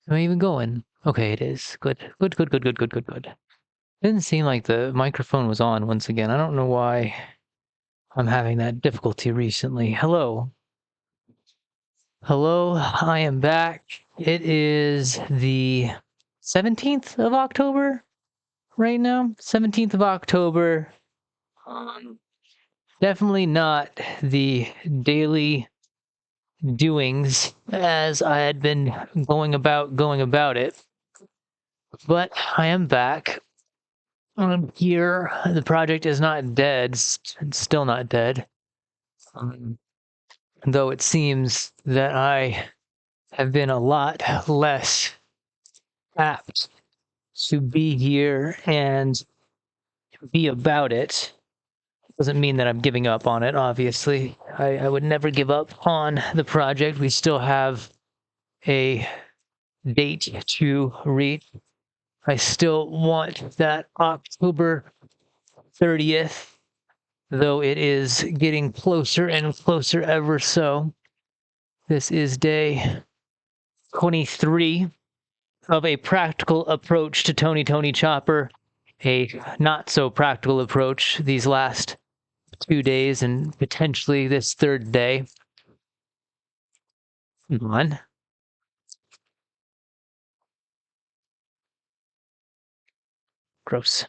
Am I even going? Okay, it is. Good. Good, good, good, good, good, good, good. Didn't seem like the microphone was on once again. I don't know why I'm having that difficulty recently. Hello. Hello, I am back. It is the 17th of October right now. 17th of October. Um, Definitely not the daily doings as I had been going about it. But I am back. I'm here. The project is not dead. It's still not dead. Um, though it seems that I have been a lot less apt to be here and be about it. Doesn't mean that I'm giving up on it, obviously. I would never give up on the project. We still have a date to reach. I still want that October 30th, though it is getting closer and closer ever so. This is day 23 of a practical approach to Tony Chopper, a not so practical approach these last 2 days and potentially this third day. Come on. Gross.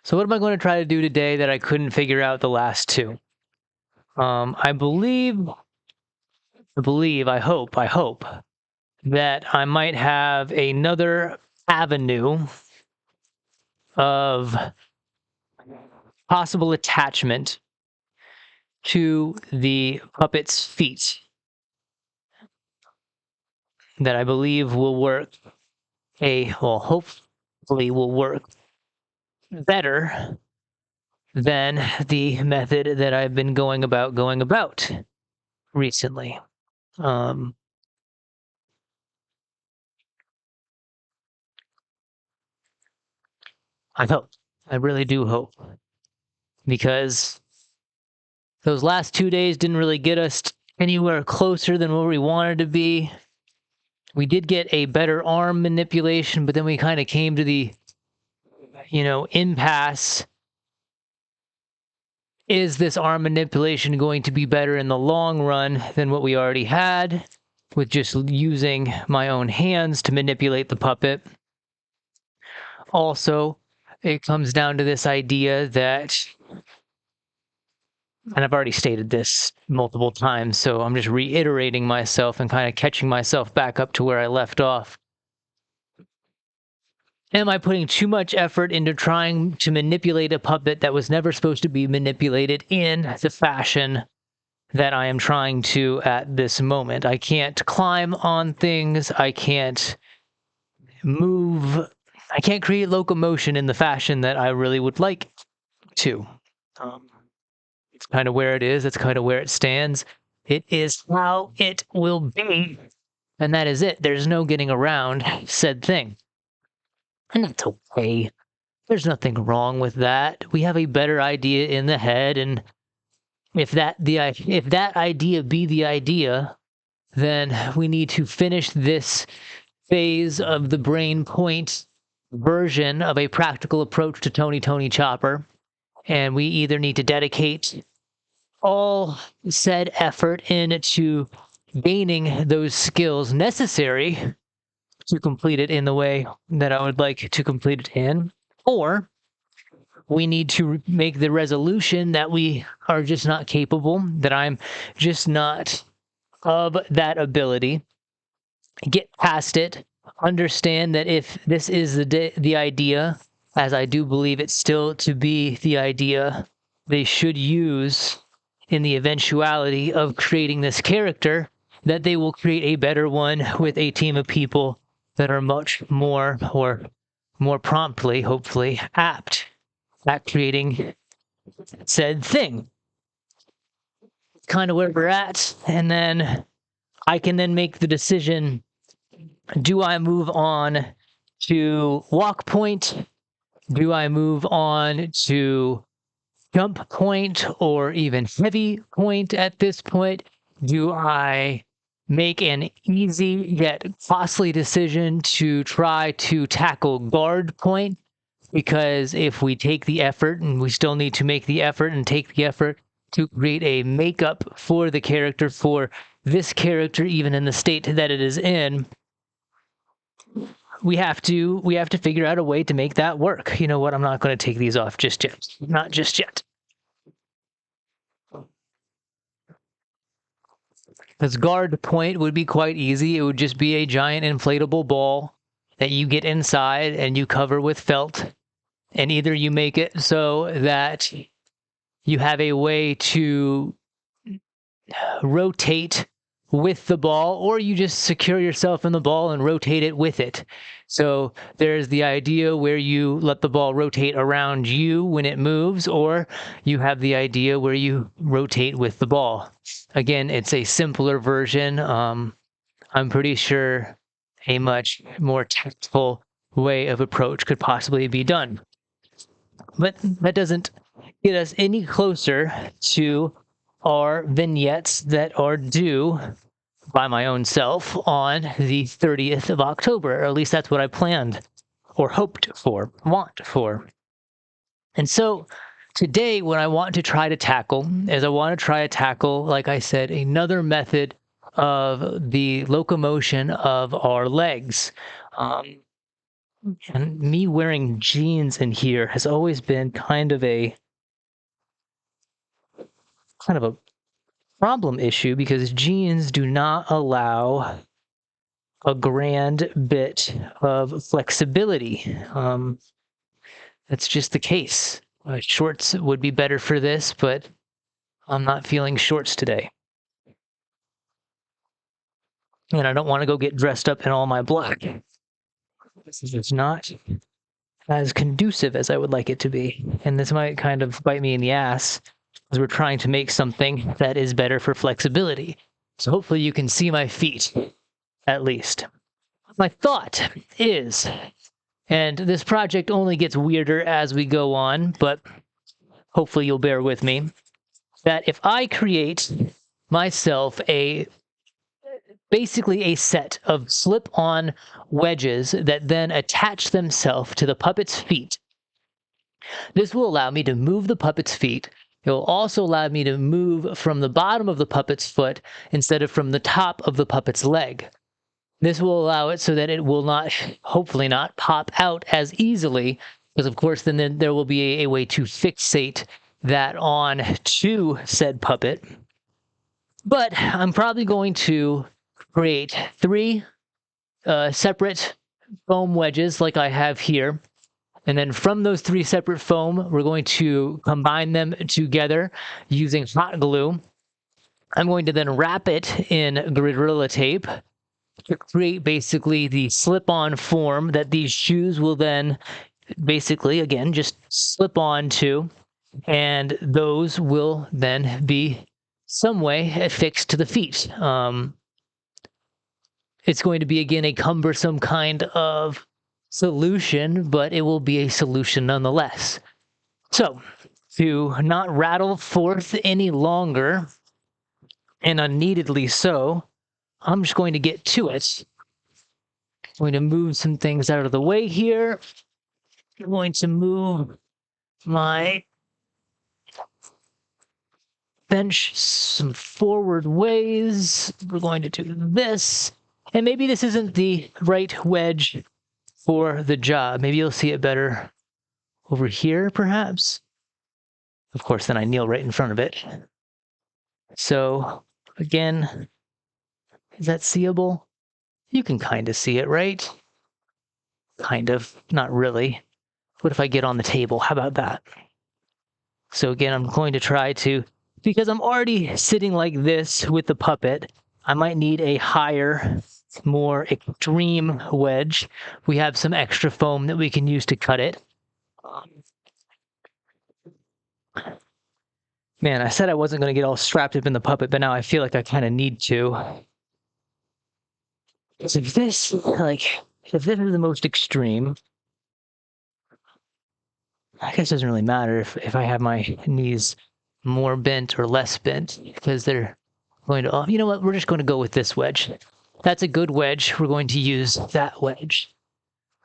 So what am I going to try to do today that I couldn't figure out the last two? I hope that I might have another avenue of possible attachment to the puppet's feet that I believe will work hopefully will work better than the method that I've been going about recently. Um, I hope. I really do hope. Because those last 2 days didn't really get us anywhere closer than where we wanted to be. We did get a better arm manipulation, but then we kind of came to the, impasse. Is this arm manipulation going to be better in the long run than what we already had with just using my own hands to manipulate the puppet? Also, it comes down to this idea that, and I've already stated this multiple times, so I'm just reiterating myself and kind of catching myself back up to where I left off. Am I putting too much effort into trying to manipulate a puppet that was never supposed to be manipulated in the fashion that I am trying to at this moment? I can't climb on things. I can't move. I can't create locomotion in the fashion that I really would like to. It's kind of where it is. It's kind of where it stands. It is how it will be. And that is it. There's no getting around said thing. And that's okay. There's nothing wrong with that. We have a better idea in the head, and if that idea be the idea, then we need to finish this phase of the brain point version of a practical approach to Tony Chopper, and we either need to dedicate all said effort into gaining those skills necessary to complete it in the way that I would like to complete it in, or we need to make the resolution that we are just not capable, that I'm just not of that ability. Get past it. Understand that if this is the idea, as I do believe it still to be the idea, they should use in the eventuality of creating this character, that they will create a better one with a team of people that are much more, or more promptly, hopefully, apt at creating said thing. Kind of where we're at, and then I can then make the decision, do I move on to walk point? Do I move on to jump point or even heavy point at this point? Do I make an easy yet costly decision to try to tackle guard point, because if we take the effort, and we still need to make the effort and take the effort to create a makeup for the character, for this character, even in the state that it is in, we have to figure out a way to make that work. You know what? I'm not going to take these off just yet. Not just yet. Because guard point would be quite easy. It would just be a giant inflatable ball that you get inside and you cover with felt. And either you make it so that you have a way to rotate with the ball, or you just secure yourself in the ball and rotate it with it. So there's the idea where you let the ball rotate around you when it moves, or you have the idea where you rotate with the ball. Again, it's a simpler version. I'm pretty sure a much more tactful way of approach could possibly be done. But that doesn't get us any closer to our vignettes that are due by my own self on the 30th of October, or at least that's what I planned or hoped for, want for. And so today, what I want to try to tackle is like I said, another method of the locomotion of our legs. And me wearing jeans in here has always been kind of a problem issue, because jeans do not allow a grand bit of flexibility. That's just the case. Shorts would be better for this, but I'm not feeling shorts today. And I don't want to go get dressed up in all my black. This is just not as conducive as I would like it to be. And this might kind of bite me in the ass, as we're trying to make something that is better for flexibility. So hopefully you can see my feet, at least. My thought is, and this project only gets weirder as we go on, but hopefully you'll bear with me, that if I create myself basically a set of slip-on wedges that then attach themselves to the puppet's feet, this will allow me to move the puppet's feet. It will also allow me to move from the bottom of the puppet's foot instead of from the top of the puppet's leg. This will allow it so that it will not, hopefully not, pop out as easily, because of course then there will be a way to fixate that on to said puppet. But I'm probably going to create 3 separate foam wedges like I have here. And then from those 3 separate foam, we're going to combine them together using hot glue. I'm going to then wrap it in Gorilla Tape to create basically the slip-on form that these shoes will then basically, again, just slip on to. And those will then be some way affixed to the feet. It's going to be, again, a cumbersome kind of solution, but it will be a solution nonetheless. So, to not rattle forth any longer, and unneededly so, I'm just going to get to it. I'm going to move some things out of the way here. I'm going to move my bench some forward ways. We're going to do this. And maybe this isn't the right wedge for the job. Maybe you'll see it better over here, perhaps. Of course, then I kneel right in front of it. So, again, is that seeable? You can kind of see it, right? Kind of, not really. What if I get on the table? How about that? So again, I'm going to try to, because I'm already sitting like this with the puppet, I might need a higher, more extreme wedge. We have some extra foam that we can use to cut it. Man, I said I wasn't going to get all strapped up in the puppet, but now I feel like I kind of need to. So if this is the most extreme, I guess it doesn't really matter if I have my knees more bent or less bent, because they're going to, you know what? We're just going to go with this wedge. That's a good wedge. We're going to use that wedge.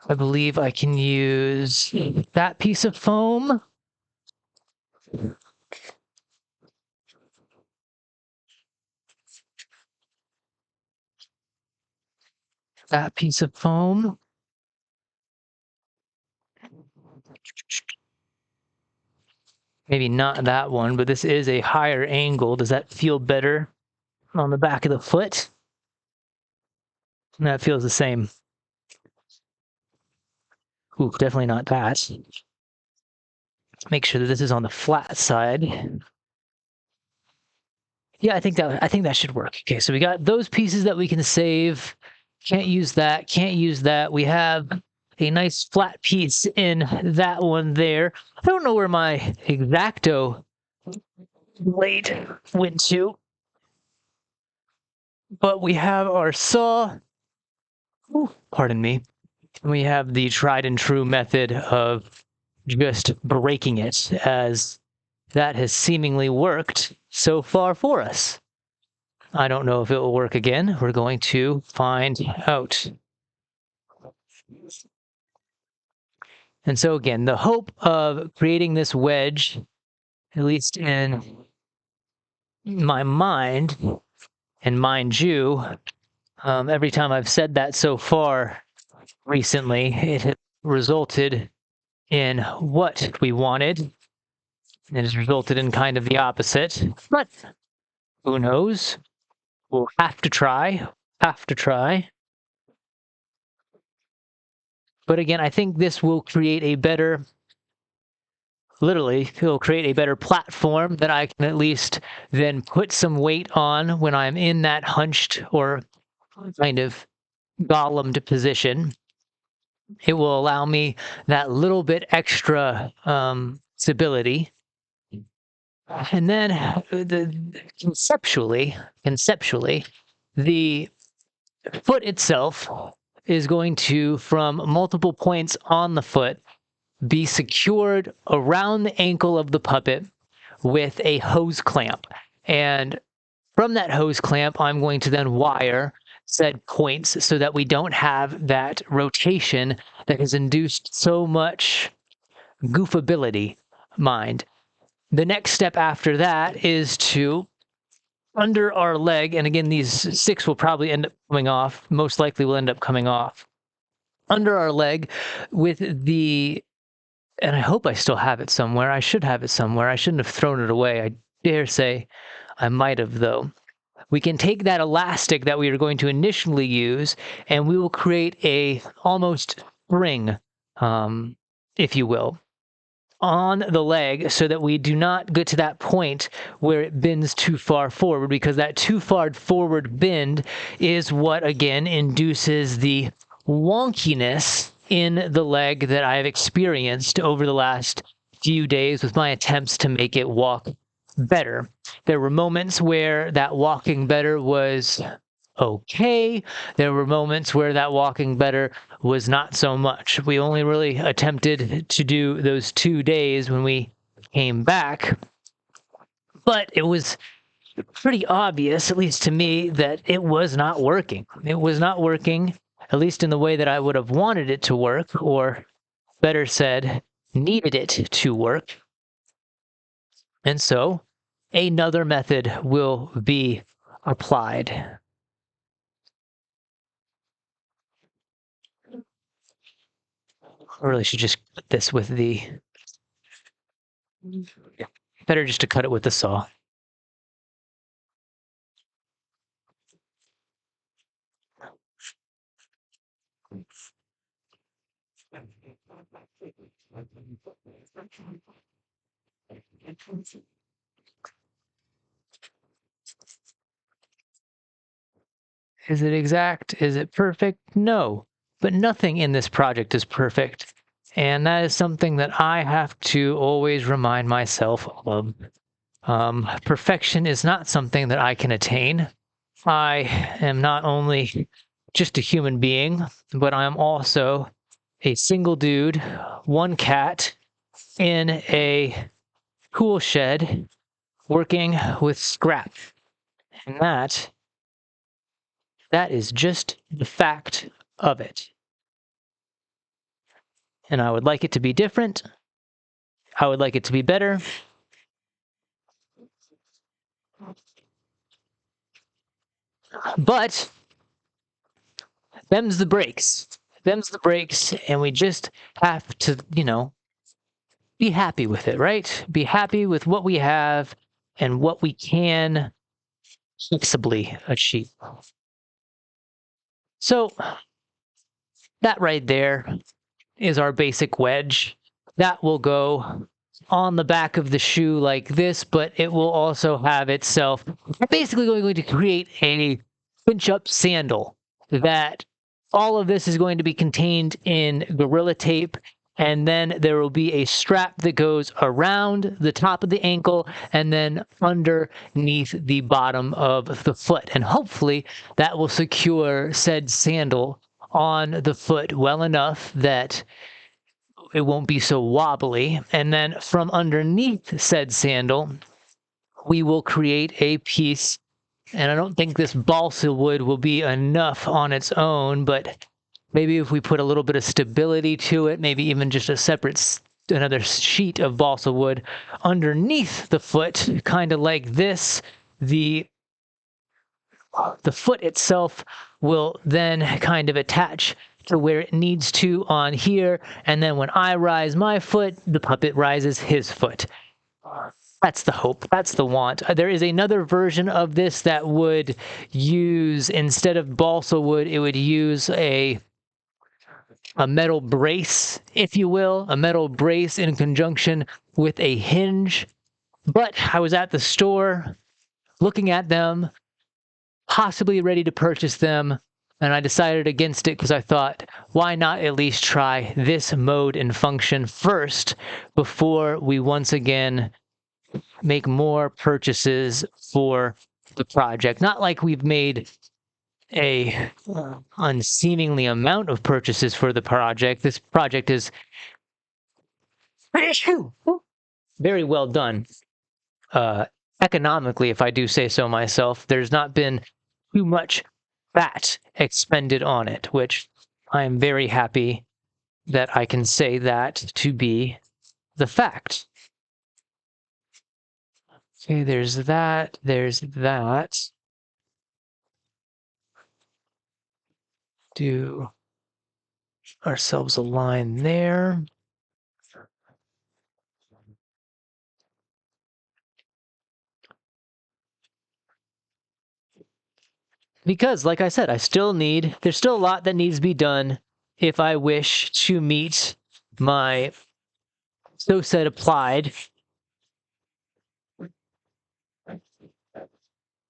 I believe I can use that piece of foam. That piece of foam. Maybe not that one, but this is a higher angle. Does that feel better on the back of the foot? That feels the same. Ooh, definitely not that. Make sure that this is on the flat side. Yeah, I think that should work. Okay, so we got those pieces that we can save. Can't use that. Can't use that. We have a nice flat piece in that one there. I don't know where my X-Acto blade went to, but we have our saw. Ooh, pardon me. We have the tried and true method of just breaking it, as that has seemingly worked so far for us. I don't know if it will work again. We're going to find out. And so again, the hope of creating this wedge, at least in my mind, and mind you, every time I've said that so far recently, it has resulted in what we wanted. It has resulted in kind of the opposite, but who knows? We'll have to try. Have to try. But again, I think this will create a better, literally, it'll create a better platform that I can at least then put some weight on when I'm in that hunched or kind of golemed position. It will allow me that little bit extra stability. And then conceptually, the foot itself is going to, from multiple points on the foot, be secured around the ankle of the puppet with a hose clamp. And from that hose clamp, I'm going to then wire said points so that we don't have that rotation that has induced so much goofability, mind. The next step after that is to, under our leg, and again, these 6 will probably end up coming off, most likely will end up coming off, under our leg with the, and I hope I still have it somewhere. I should have it somewhere. I shouldn't have thrown it away. I dare say I might have, though. We can take that elastic that we are going to initially use, and we will create a almost spring, if you will, on the leg so that we do not get to that point where it bends too far forward, because that too far forward bend is what, again, induces the wonkiness in the leg that I have experienced over the last few days with my attempts to make it walk better. There were moments where that walking better was okay. There were moments where that walking better was not so much. We only really attempted to do those 2 days when we came back, but it was pretty obvious, at least to me, that it was not working. It was not working, at least in the way that I would have wanted it to work, or better said, needed it to work. And so another method will be applied. I really should just cut this with the, better just to cut it with the saw. Is it exact? Is it perfect? No, but nothing in this project is perfect. And that is something that I have to always remind myself of. Perfection is not something that I can attain. I am not only just a human being, but I am also a single dude, one cat, in a tool shed, working with scrap. And that is just the fact of it. And I would like it to be different. I would like it to be better. But them's the breaks. Them's the breaks, and we just have to, be happy with it, right? Be happy with what we have and what we can flexibly achieve. So that right there is our basic wedge. That will go on the back of the shoe like this, but it will also have itself basically going to create a pinch up sandal that all of this is going to be contained in Gorilla Tape. And then there will be a strap that goes around the top of the ankle and then underneath the bottom of the foot. And hopefully that will secure said sandal on the foot well enough that it won't be so wobbly. And then from underneath said sandal, we will create a piece. And I don't think this balsa wood will be enough on its own, but maybe if we put a little bit of stability to it, maybe even just another sheet of balsa wood underneath the foot, kind of like this, the foot itself will then kind of attach to where it needs to on here. And then when I rise my foot, the puppet rises his foot. That's the hope. That's the want. There is another version of this that would use, instead of balsa wood, it would use a metal brace, if you will, a metal brace in conjunction with a hinge. But I was at the store looking at them, possibly ready to purchase them, and I decided against it because I thought, why not at least try this mode and function first before we once again make more purchases for the project. Not like we've made a unseemingly amount of purchases for the project. This project is very well done. Economically, if I do say so myself, there's not been too much fat expended on it, which I am very happy that I can say that to be the fact. Okay, there's that. Do ourselves a line there. Because, like I said, there's still a lot that needs to be done if I wish to meet my so said applied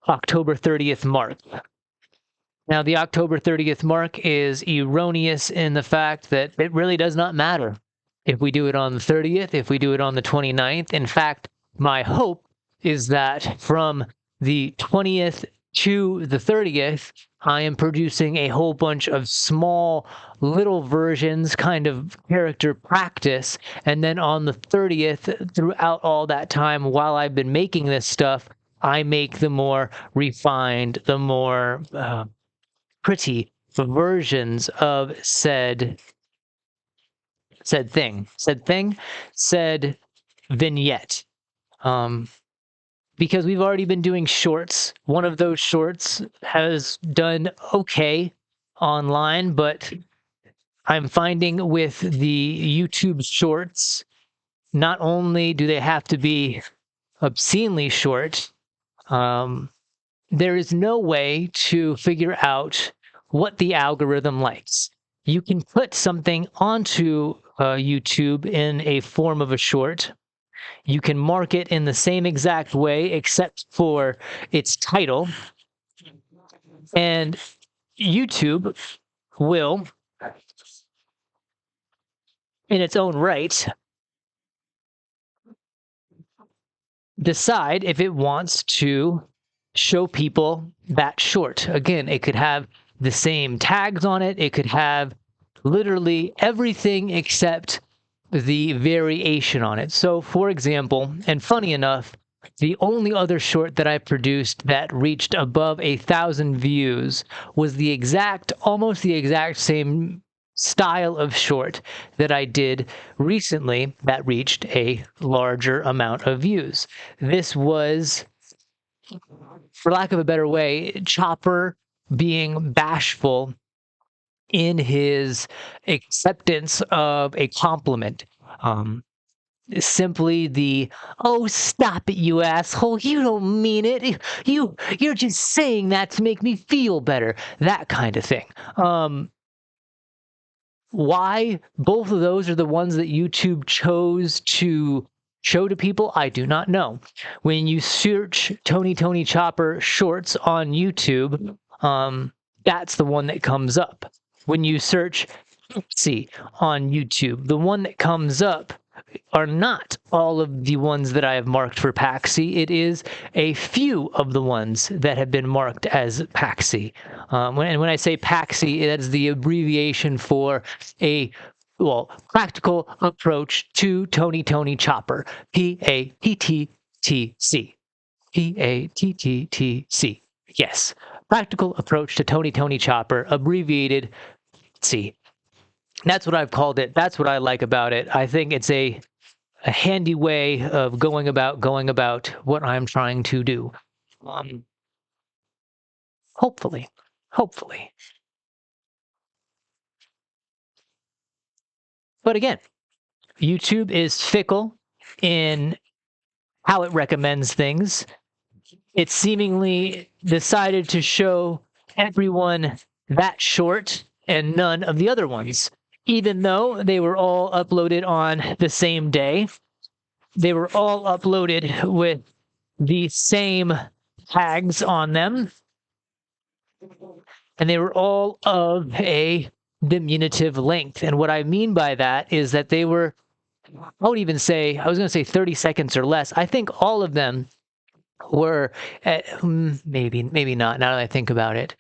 October 30th mark. Now, the October 30th mark is erroneous in the fact that it really does not matter if we do it on the 30th, if we do it on the 29th. In fact, my hope is that from the 20th to the 30th, I am producing a whole bunch of small little versions, kind of character practice. And then on the 30th, throughout all that time while I've been making this stuff, I make the more refined, the more pretty versions of said vignette. Because we've already been doing shorts. One of those shorts has done okay online, but I'm finding with the YouTube shorts, not only do they have to be obscenely short, there is no way to figure out what the algorithm likes. You can put something onto YouTube in a form of a short. You can mark it in the same exact way, except for its title. And YouTube will, in its own right, decide if it wants to show people that short. Again, it could have the same tags on it. It could have literally everything except the variation on it. So, for example, and funny enough, The only other short that I produced that reached above 1,000 views was almost the exact same style of short that I did recently that reached a larger amount of views. This was, for lack of a better way, Chopper being bashful in his acceptance of a compliment. Simply the, "Oh, stop it, you asshole, you don't mean it, you're just saying that to make me feel better," that kind of thing. Why both of those are the ones that YouTube chose to show to people, I do not know. When you search Tony Chopper shorts on YouTube, that's the one that comes up. When you search Paxi on YouTube, the one that comes up are not all of the ones that I have marked for Paxi. It is a few of the ones that have been marked as Paxi. When I say Paxi, that is the abbreviation for practical approach to Tony Chopper. PATTTC. PATTTC. Yes. Practical approach to Tony Chopper, abbreviated C. That's what I've called it. That's what I like about it. I think it's a handy way of going about what I'm trying to do. Hopefully. But again, YouTube is fickle in how it recommends things. It seemingly decided to show everyone that short and none of the other ones. Even though they were all uploaded on the same day, they were all uploaded with the same tags on them, and they were all of a diminutive length. And what I mean by that is that they were, I was going to say 30 seconds or less. I think all of them were at, maybe not, now that I think about it,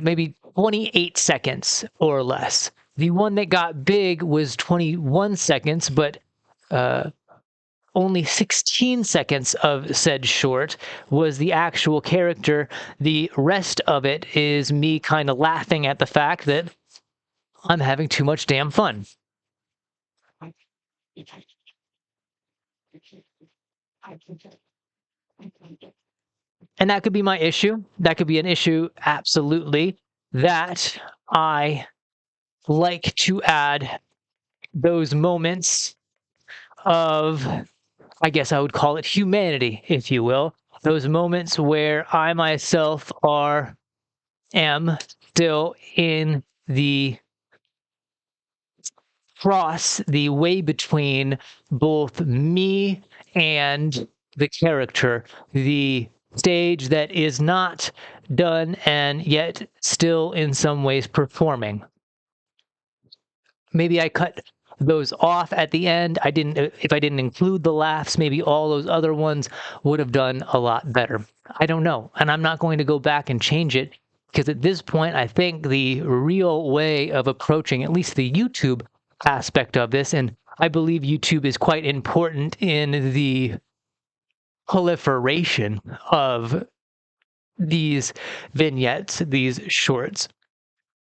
maybe 28 seconds or less. The one that got big was 21 seconds, but only 16 seconds of said short was the actual character. The rest of it is me kind of laughing at the fact that I'm having too much damn fun. And that could be my issue. That could be an issue, absolutely, that I like to add those moments of, I guess I would call it humanity, if you will. Those moments where I myself am still in the the way between both me and the character, the stage that is not done and yet still in some ways performing. Maybe I cut those off at the end. If I didn't include the laughs, maybe all those other ones would have done a lot better. I don't know. And I'm not going to go back and change it, because at this point, I think the real way of approaching at least the YouTube aspect of this, and I believe YouTube is quite important in the proliferation of these vignettes, these shorts.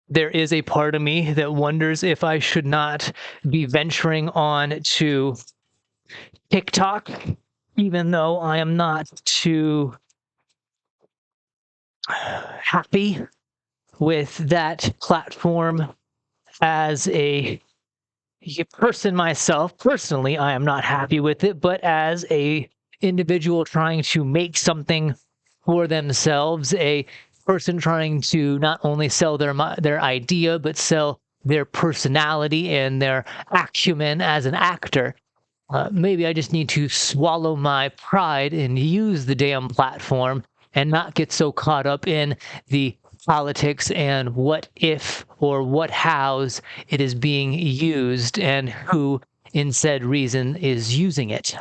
There is a part of me that wonders if I should not be venturing on to TikTok, even though I am not too happy with that platform as a person myself. Personally, I am not happy with it, but as a individual trying to make something for themselves, a person trying to not only sell their idea, but sell their personality and their acumen as an actor. Maybe I just need to swallow my pride and use the damn platform and not get so caught up in the politics and what if or what hows it is being used and who in said reason is using it.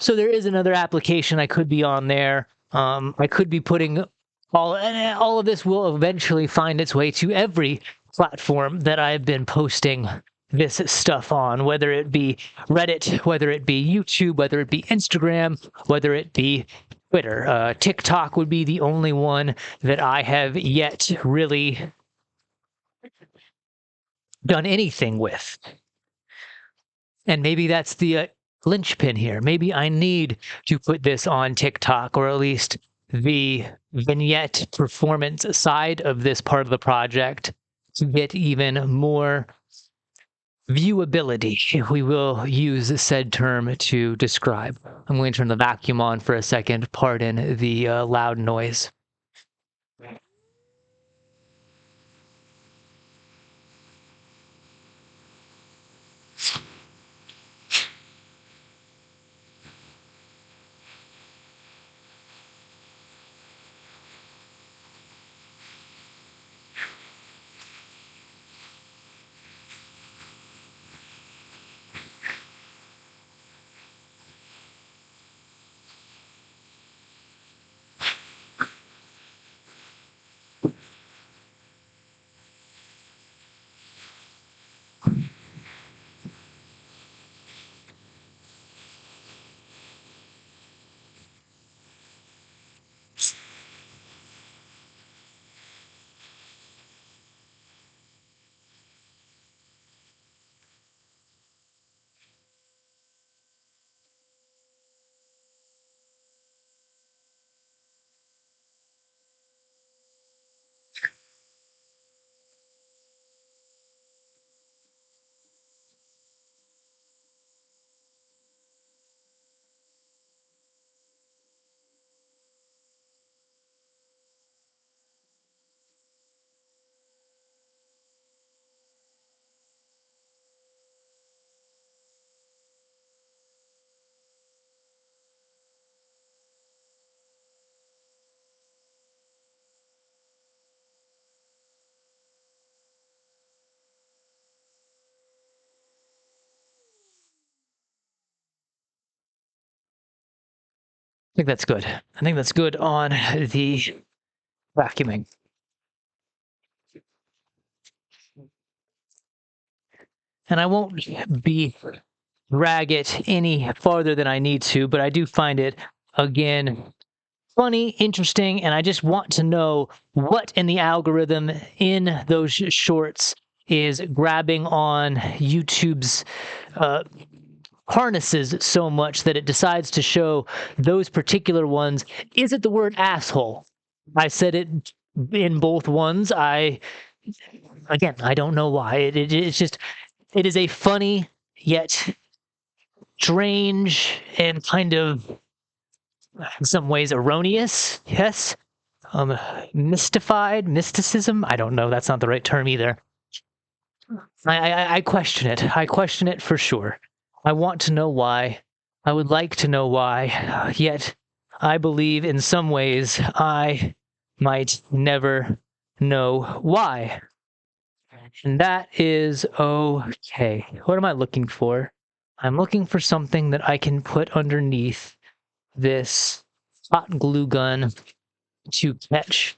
So there is another application I could be on there. I could be putting all of this will eventually find its way to every platform that I've been posting this stuff on, whether it be Reddit, whether it be YouTube, whether it be Instagram, whether it be Twitter. TikTok would be the only one that I have yet really done anything with. And maybe that's the linchpin here. Maybe I need to put this on TikTok, or at least the vignette performance side of this part of the project, to get even more viewability, if we will use said term to describe. I'm going to turn the vacuum on for a second. Pardon the loud noise. I think that's good. I think that's good on the vacuuming. And I won't drag it any farther than I need to, but I do find it, again, funny, interesting, and I just want to know what in the algorithm in those shorts is grabbing on YouTube's harnesses so much that it decides to show those particular ones. Is it the word asshole? I said it in both ones. Again, I don't know why. It's just, it is a funny yet strange and kind of, in some ways, erroneous, yes, mysticism. I don't know. That's not the right term either. I question it. I question it for sure. I want to know why. I would like to know why. Yet, I believe in some ways I might never know why. And that is okay. What am I looking for? I'm looking for something that I can put underneath this hot glue gun to catch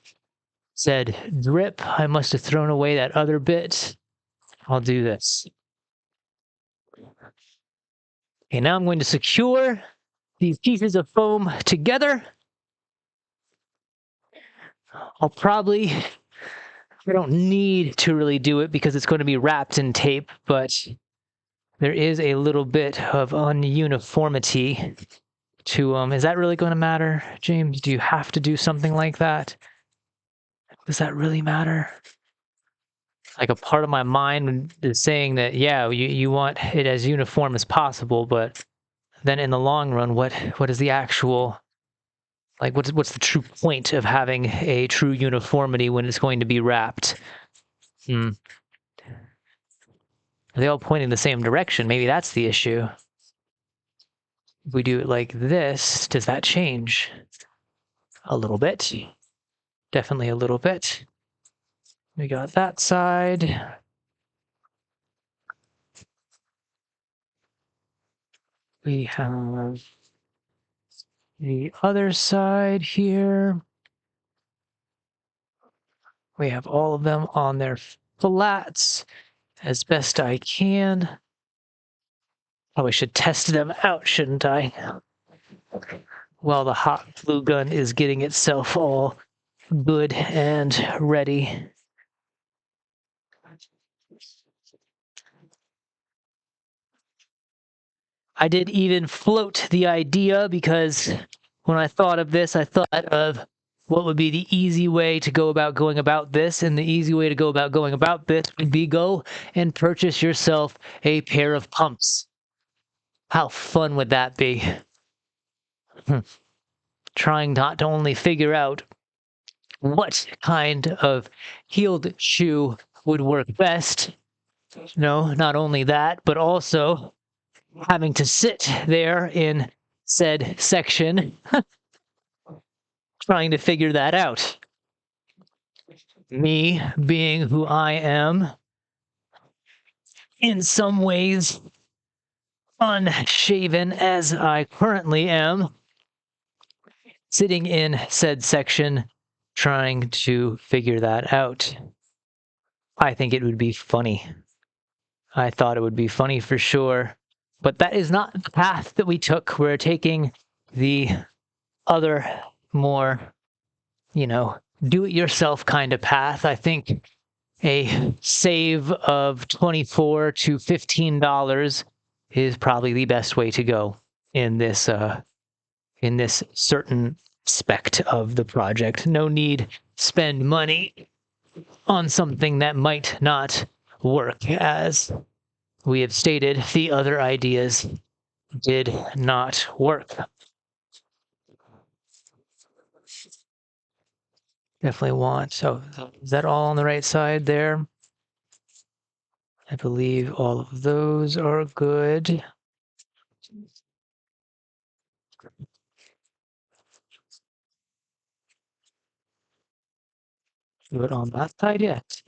said drip. I must have thrown away that other bit. I'll do this. Okay, now I'm going to secure these pieces of foam together. I don't need to really do it because it's going to be wrapped in tape, but there is a little bit of ununiformity to is that really going to matter, James? Do you have to do something like that? Does that really matter? Like, a part of my mind is saying that, yeah, you want it as uniform as possible, but then in the long run, what is the actual, like, what's the true point of having a true uniformity when it's going to be wrapped? Are they all pointing the same direction? Maybe that's the issue. If we do it like this, does that change? A little bit. Definitely a little bit. We got that side. We have the other side here. We have all of them on their flats. as best I can. Probably should test them out, shouldn't I? While the hot glue gun is getting itself all good and ready. I did even float the idea because when I thought of this, I thought of what would be the easy way to go about going about this. And the easy way to go about going about this would be go and purchase yourself a pair of pumps. How fun would that be? Trying not to only figure out what kind of heeled shoe would work best. No, not only that, but also having to sit there in said section trying to figure that out. Me being who I am, in some ways unshaven as I currently am, sitting in said section trying to figure that out. I think it would be funny. I thought it would be funny for sure. But that is not the path that we took. We're taking the other, more, do-it-yourself kind of path. I think a save of $24 to $15 is probably the best way to go in this certain aspect of the project. No need spend money on something that might not work, as we have stated, the other ideas did not work. Definitely want, so is that all on the right side there? I believe all of those are good. Do it on that side yet.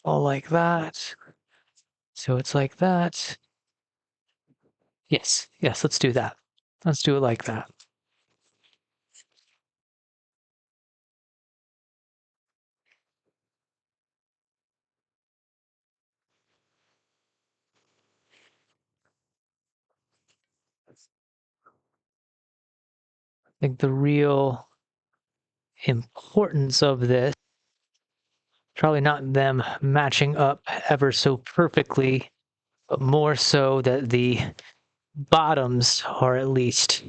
All like that. So it's like that. Yes, let's do that. Let's do it like that. I think the real importance of this, probably not them matching up ever so perfectly, but more so that the bottoms are at least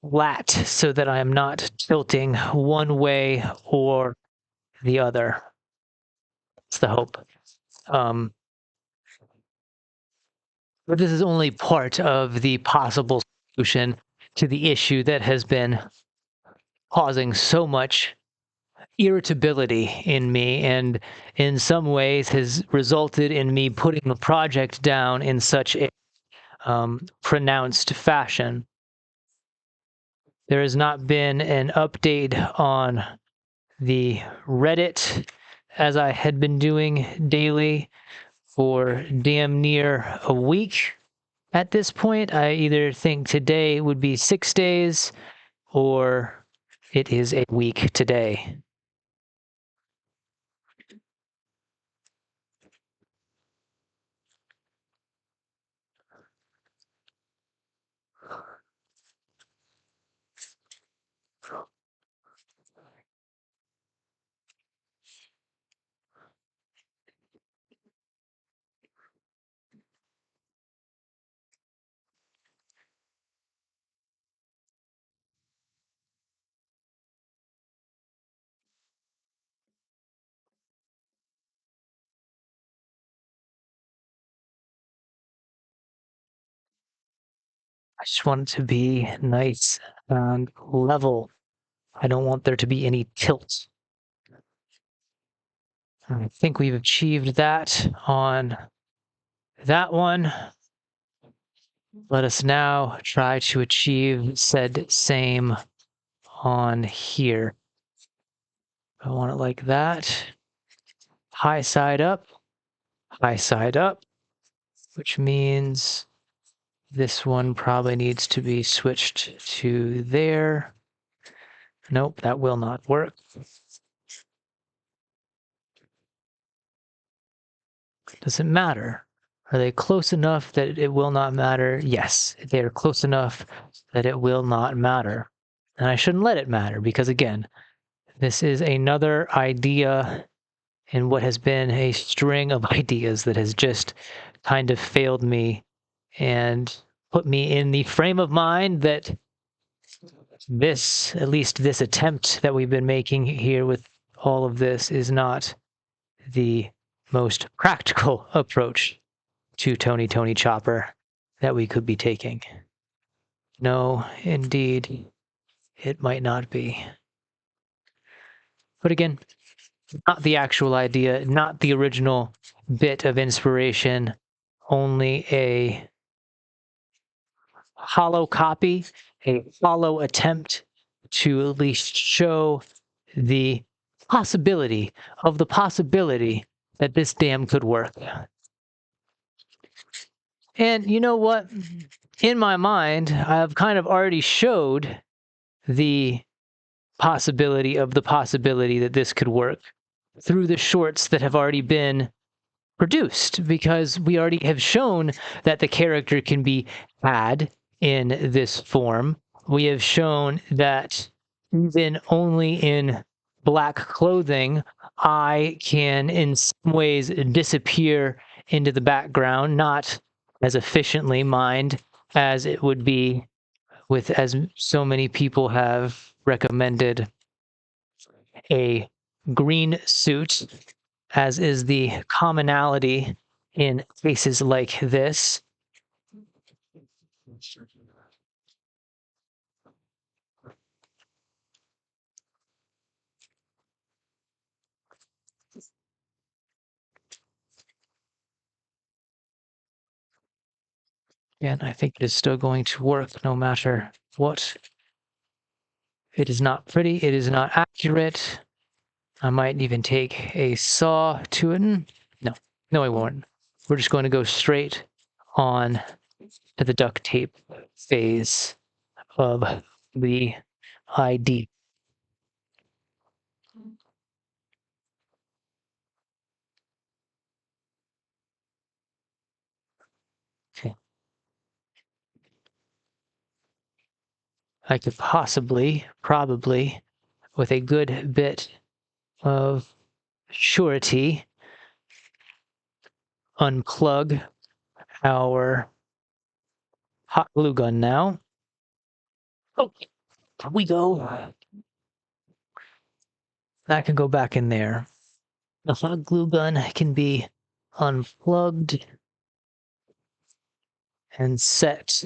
flat so that I am not tilting one way or the other. That's the hope. But this is only part of the possible solution to the issue that has been causing so much irritability in me, and in some ways has resulted in me putting the project down in such a pronounced fashion. There has not been an update on the Reddit as I had been doing daily for damn near a week. At this point, I either think today would be 6 days or it is a week today. I just want it to be nice and level. I don't want there to be any tilt. I think we've achieved that on that one. Let us now try to achieve said same on here. I want it like that. High side up, which means this one probably needs to be switched to there. Nope, that will not work. Does it matter? Are they close enough that it will not matter? Yes, they are close enough that it will not matter. And I shouldn't let it matter because, again, this is another idea in what has been a string of ideas that has just kind of failed me and put me in the frame of mind that this, at least this attempt that we've been making here with all of this, is not the most practical approach to Tony Chopper that we could be taking. No, indeed, it might not be. But again, not the actual idea, not the original bit of inspiration, only a hollow copy, a hollow attempt to at least show the possibility of the possibility that this dam could work. And you know what? In my mind, I've kind of already showed the possibility of the possibility that this could work through the shorts that have already been produced, because we already have shown that the character can be had in this form. We have shown that even only in black clothing, I can in some ways disappear into the background, not as efficiently, mind, as it would be with, as so many people have recommended, a green suit, as is the commonality in cases like this. And I think it is still going to work no matter what. It is not pretty, it is not accurate. I might even take a saw to it. No, I won't. We're just going to go straight on to the duct tape phase of the ID. Okay. I could possibly, probably, with a good bit of surety, unplug our hot glue gun now. Oh, here we go. That can go back in there. The hot glue gun can be unplugged and set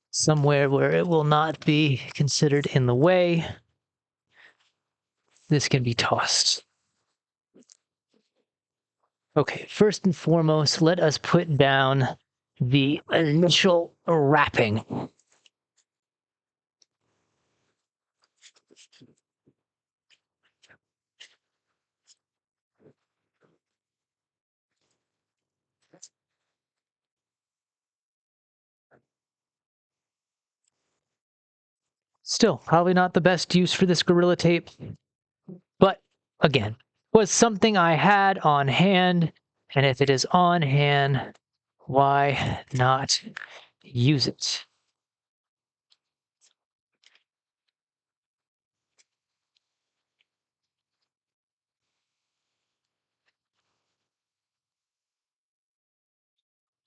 somewhere where it will not be considered in the way. This can be tossed. Okay, first and foremost, let us put down the initial wrapping. Still, probably not the best use for this Gorilla Tape, but again, was something I had on hand, and if it is on hand, why not use it?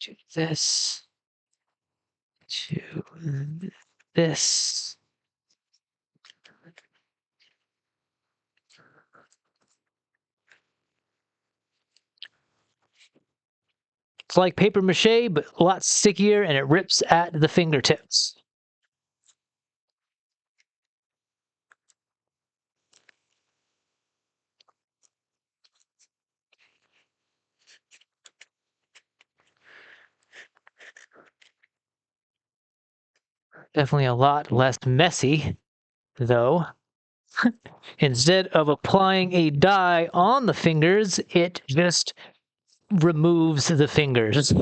To this, to this. It's like paper mache, but a lot stickier, and it rips at the fingertips. Definitely a lot less messy, though. Instead of applying a dye on the fingers, it just removes the fingers.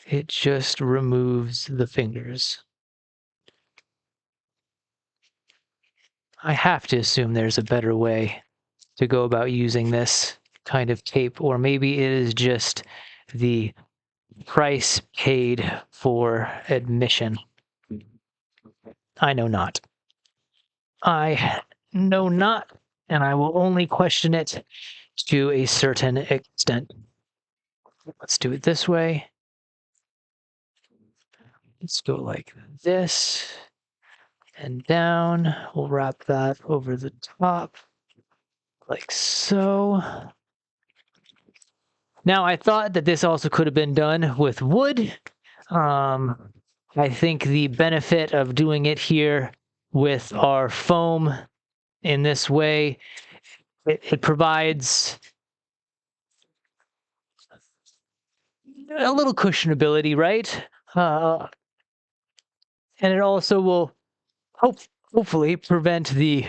It just removes the fingers. I have to assume there's a better way to go about using this kind of tape, or maybe it is just the price paid for admission. I know not. I know not, and I will only question it to a certain extent. Let's do it this way. Let's go like this and down. We'll wrap that over the top like so. Now, I thought that this also could have been done with wood. I think the benefit of doing it here with our foam in this way, it provides a little cushionability, right? And it also will hopefully prevent the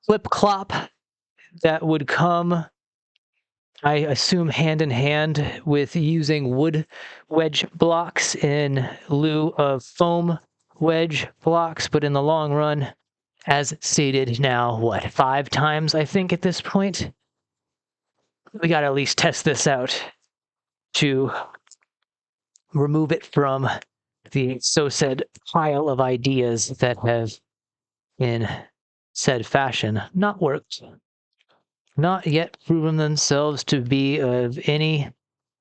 flip clop that would come, I assume, hand in hand with using wood wedge blocks in lieu of foam wedge blocks. But in the long run, as stated now, 5 times, I think, at this point, we got to at least test this out to remove it from the so-said pile of ideas that have, in said fashion, not worked, not yet proven themselves to be of any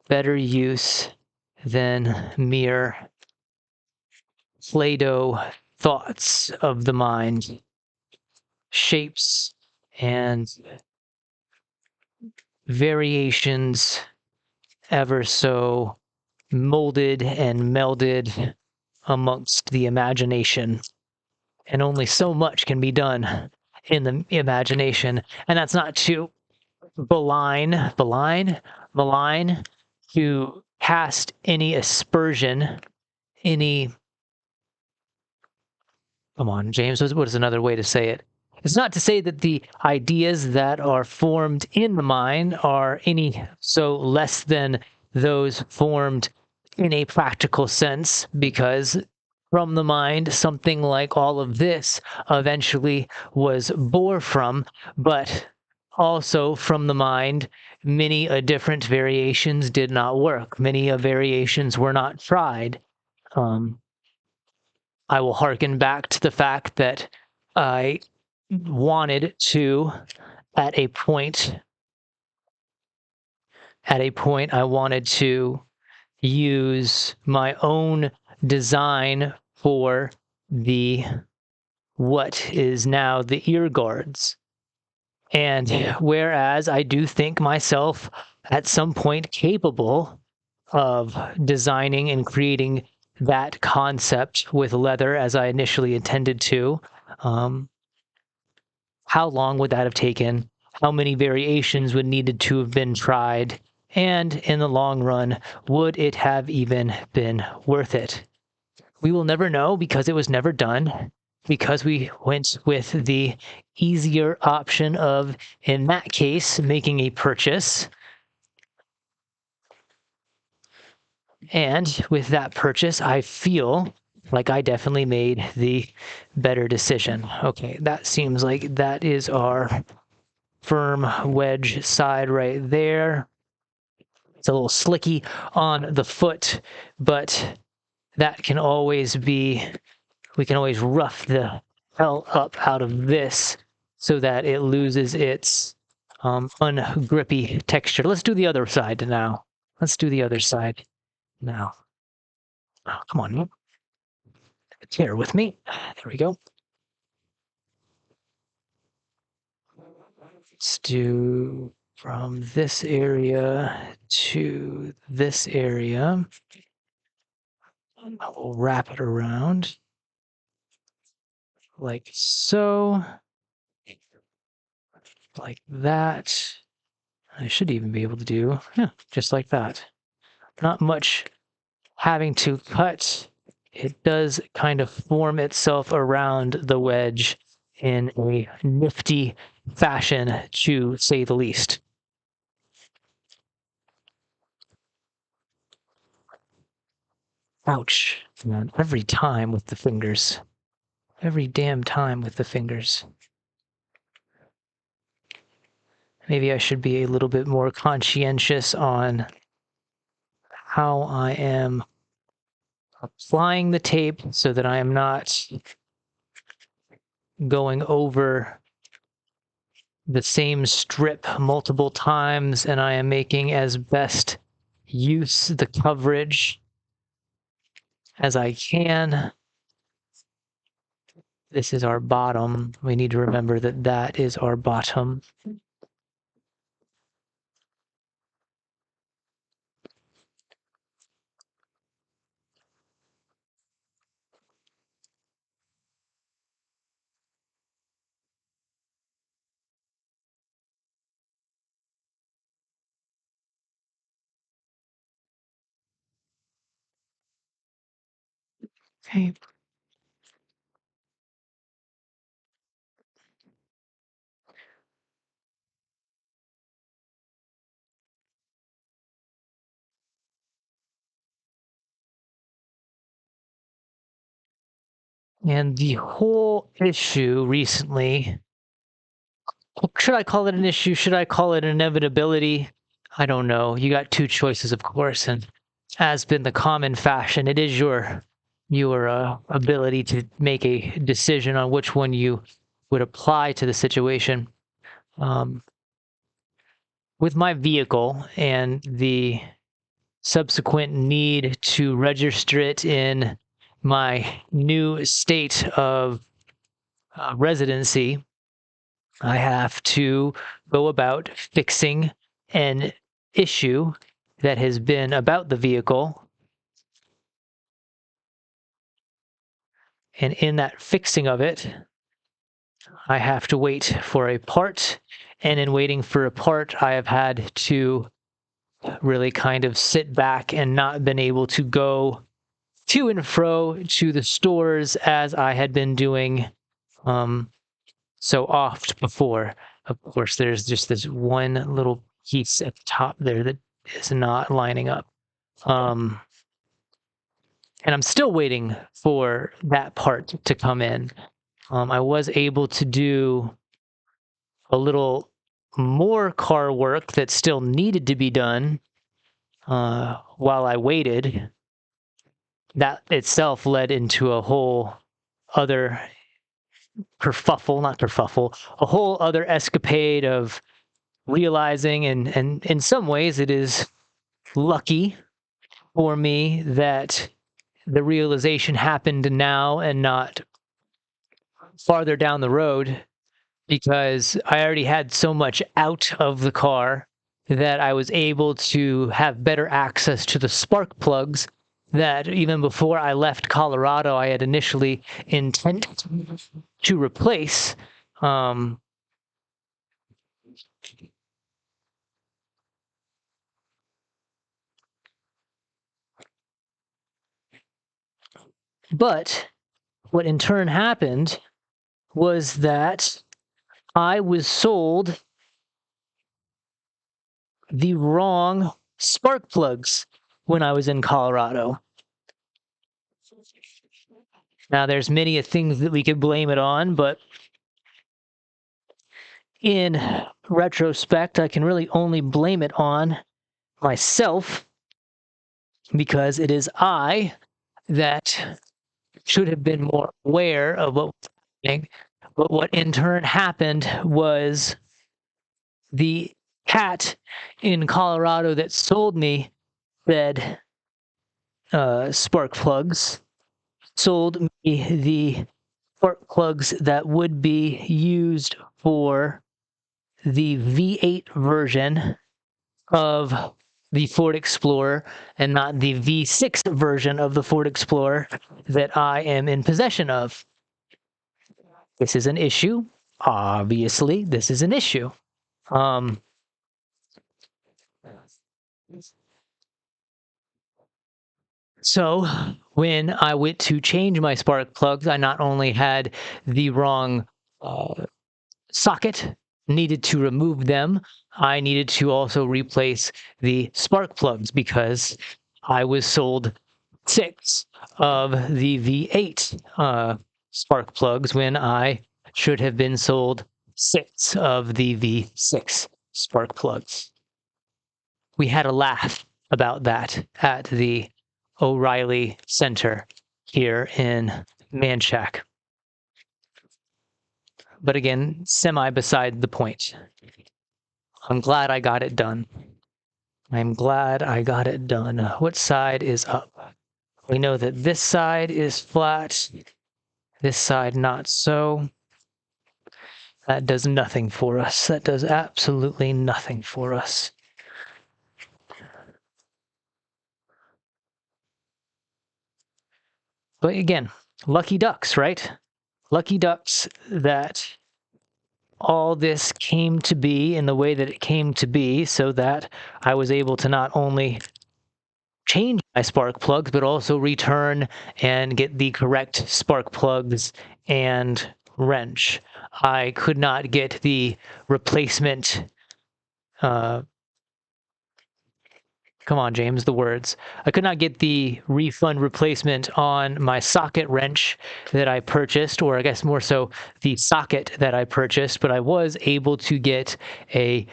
better use than mere Play-Doh thoughts of the mind, shapes and variations ever so molded and melded amongst the imagination. And only so much can be done in the imagination. And that's not to malign, to cast any aspersion, any, come on, James, what is another way to say it? It's not to say that the ideas that are formed in the mind are any so less than those formed in a practical sense, because from the mind, something like all of this eventually was born from, but also from the mind, many different variations did not work. Many variations were not tried. I will hearken back to the fact that I wanted to, at a point, I wanted to use my own design for the what is now the ear guards. And whereas I do think myself at some point capable of designing and creating that concept with leather as I initially intended to, how long would that have taken? How many variations would needed to have been tried? And in the long run, would it have even been worth it? We will never know because it was never done, because we went with the easier option of, in that case, making a purchase. And with that purchase, I feel like I definitely made the better decision. Okay, that seems like that is our firm wedge side right there. It's a little slicky on the foot, but that can always be, we can always rough the hell up out of this so that it loses its ungrippy texture. Let's do the other side now. Let's do the other side now. Oh, come on. Here with me. There we go. Let's do from this area to this area. I'll wrap it around like so, like that. I should even be able to do, just like that. Not much having to cut. It does kind of form itself around the wedge in a nifty fashion, to say the least. Ouch, man, every time with the fingers. Every damn time with the fingers. maybe I should be a little bit more conscientious on how I am applying the tape so that I am not going over the same strip multiple times, and I am making as best use the coverage as I can. This is our bottom. We need to remember that that is our bottom. Okay. And the whole issue recently, should I call it an issue? Should I call it an inevitability? I don't know. You got two choices, of course, and as been the common fashion, it is your ability to make a decision on which one you would apply to the situation. With my vehicle and the subsequent need to register it in my new state of residency, I have to go about fixing an issue that has been about the vehicle. And in that fixing of it, I have to wait for a part. And in waiting for a part, I have had to really kind of sit back and not been able to go to and fro to the stores as I had been doing so oft before. Of course, there's just this one little piece at the top there that is not lining up. And I'm still waiting for that part to come in. I was able to do a little more car work that still needed to be done while I waited. That itself led into a whole other a whole other escapade of realizing, and in some ways it is lucky for me that the realization happened now and not farther down the road, because I already had so much out of the car that I was able to have better access to the spark plugs that even before I left Colorado, I had initially intended to replace. But what in turn happened was that I was sold the wrong spark plugs when I was in Colorado. Now, there's many things that we could blame it on, but in retrospect, I can really only blame it on myself, because it is I that should have been more aware of what was happening. But what in turn happened was the cat in Colorado that sold me said spark plugs sold me the spark plugs that would be used for the V8 version of the Ford Explorer and not the V6 version of the Ford Explorer that I am in possession of. This is an issue. Obviously, this is an issue. So when I went to change my spark plugs, I not only had the wrong socket, needed to remove them, I needed to also replace the spark plugs because I was sold 6 of the V8 spark plugs when I should have been sold 6 of the V6 spark plugs. We had a laugh about that at the O'Reilly Center here in Manchac. But again, semi beside the point. I'm glad I got it done. I'm glad I got it done. What side is up? We know that this side is flat, this side not so. That does nothing for us. That does absolutely nothing for us. But again, lucky ducks, right? Lucky ducks that all this came to be in the way that it came to be, so that I was able to not only change my spark plugs, but also return and get the correct spark plugs and wrench. I could not get the replacement, come on, James, the words. I could not get the refund replacement on my socket wrench that I purchased, or I guess more so the socket that I purchased, but I was able to get a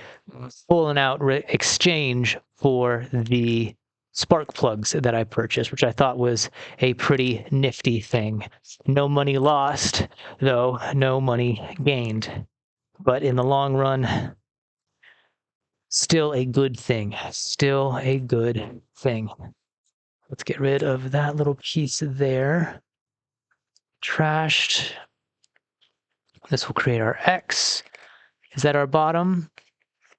full and out exchange for the spark plugs that I purchased, which I thought was a pretty nifty thing. No money lost, though, no money gained. But in the long run, still a good thing. Still a good thing. Let's get rid of that little piece there. Trashed. This will create our X. Is that our bottom?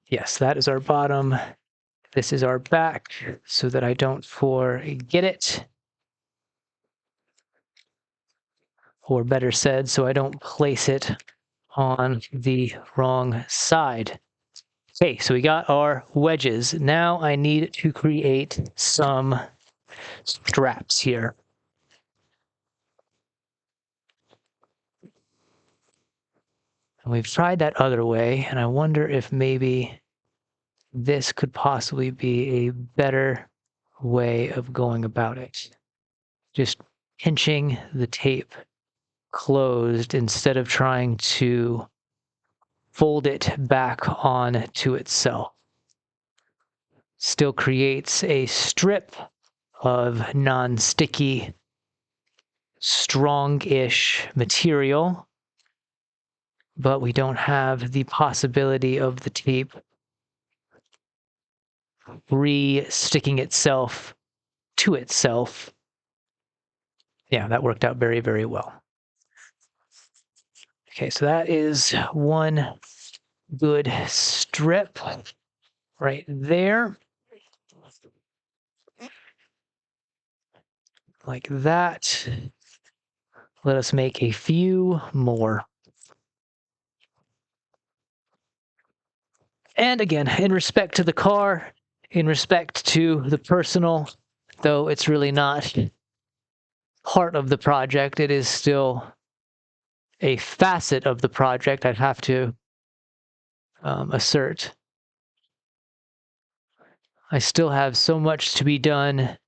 Yes, that is our bottom. This is our back, so that I don't forget it. Or better said, so I don't place it on the wrong side. Okay, so we got our wedges. Now I need to create some straps here. And we've tried that other way, and I wonder if maybe this could possibly be a better way of going about it. Just pinching the tape closed instead of trying to fold it back on to itself. Still creates a strip of non-sticky, strong-ish material, but we don't have the possibility of the tape re-sticking itself to itself. Yeah, that worked out very, very well. Okay, so that is one good strip right there. Like that. Let us make a few more. And again, in respect to the car, in respect to the personal, though it's really not part of the project, it is still a facet of the project, I'd have to assert. I still have so much to be done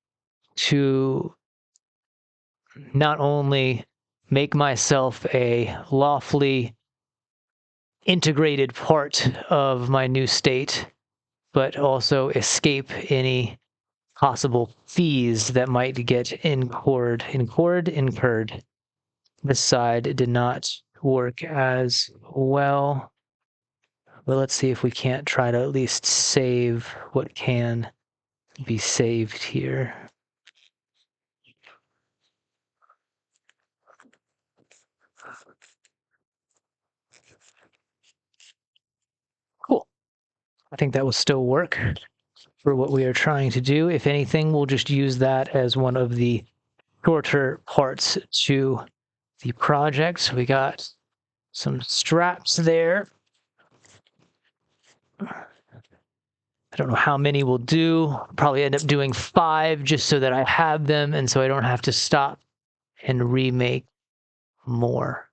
to not only make myself a lawfully integrated part of my new state, but also escape any possible fees that might get incurred. This side did not work as well. But let's see if we can't try to at least save what can be saved here. Cool. I think that will still work for what we are trying to do. If anything, we'll just use that as one of the shorter parts to the project. So we got some straps there. I don't know how many we'll do. Probably end up doing 5 just so that I have them and so I don't have to stop and remake more.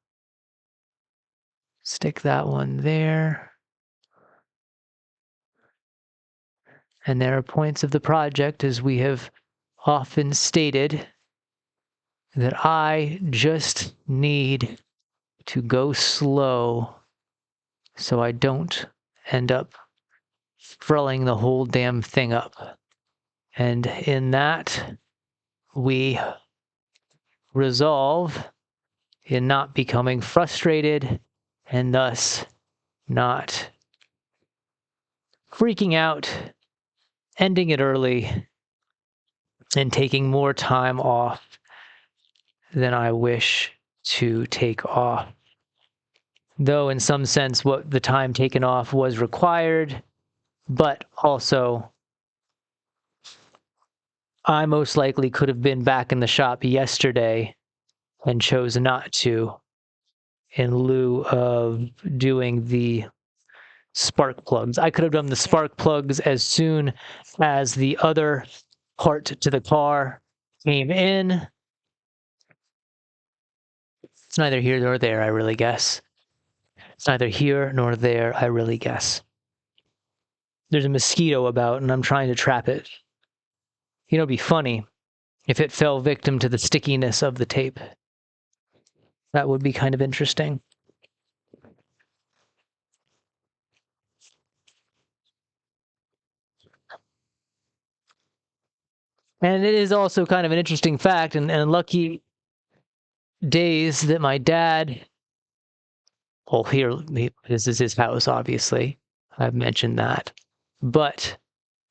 Stick that one there. And there are points of the project, as we have often stated, that I just need to go slow so I don't end up throwing the whole damn thing up. And in that, we resolve in not becoming frustrated and thus not freaking out, ending it early, and taking more time off than I wish to take off. Though in some sense what the time taken off was required, but also I most likely could have been back in the shop yesterday and chose not to in lieu of doing the spark plugs. I could have done the spark plugs as soon as the other part to the car came in. It's neither here nor there, I really guess. It's neither here nor there, I really guess. There's a mosquito about and I'm trying to trap it. You know, it'd be funny if it fell victim to the stickiness of the tape. That would be kind of interesting. And it is also kind of an interesting fact and lucky days that my dad, well, here, this is his house, obviously. I've mentioned that. But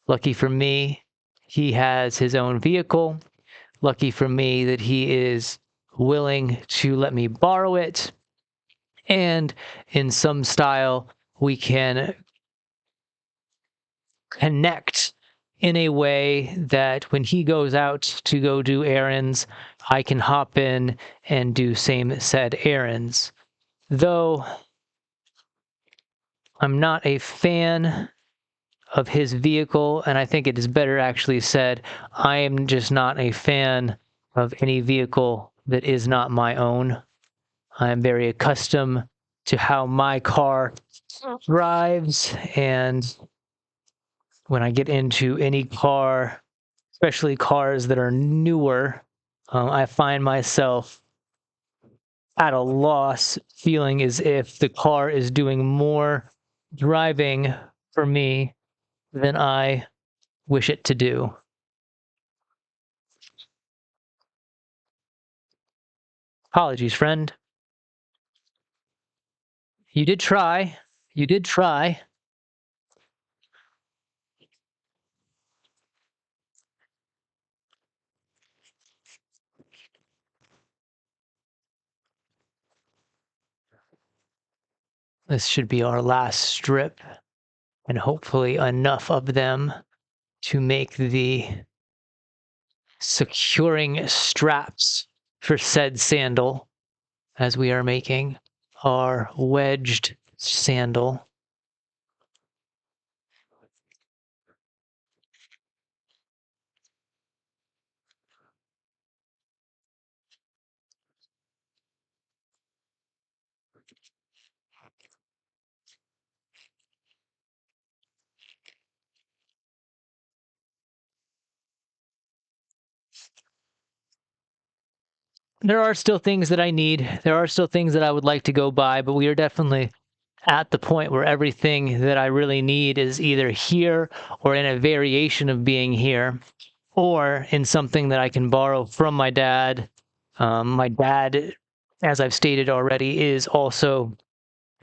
lucky for me, he has his own vehicle. Lucky for me that he is willing to let me borrow it. And in some style, we can connect in a way that when he goes out to go do errands, I can hop in and do same said errands. Though I'm not a fan of his vehicle, and I think it is better actually said, I am just not a fan of any vehicle that is not my own. I am very accustomed to how my car drives, and when I get into any car, especially cars that are newer, I find myself at a loss, feeling as if the car is doing more driving for me than I wish it to do. Apologies, friend. You did try. You did try. This should be our last strip, and hopefully enough of them to make the securing straps for said sandal, as we are making our wedged sandal. There are still things that I need. There are still things that I would like to go buy, but we are definitely at the point where everything that I really need is either here or in a variation of being here, or in something that I can borrow from my dad. My dad, as I've stated already, is also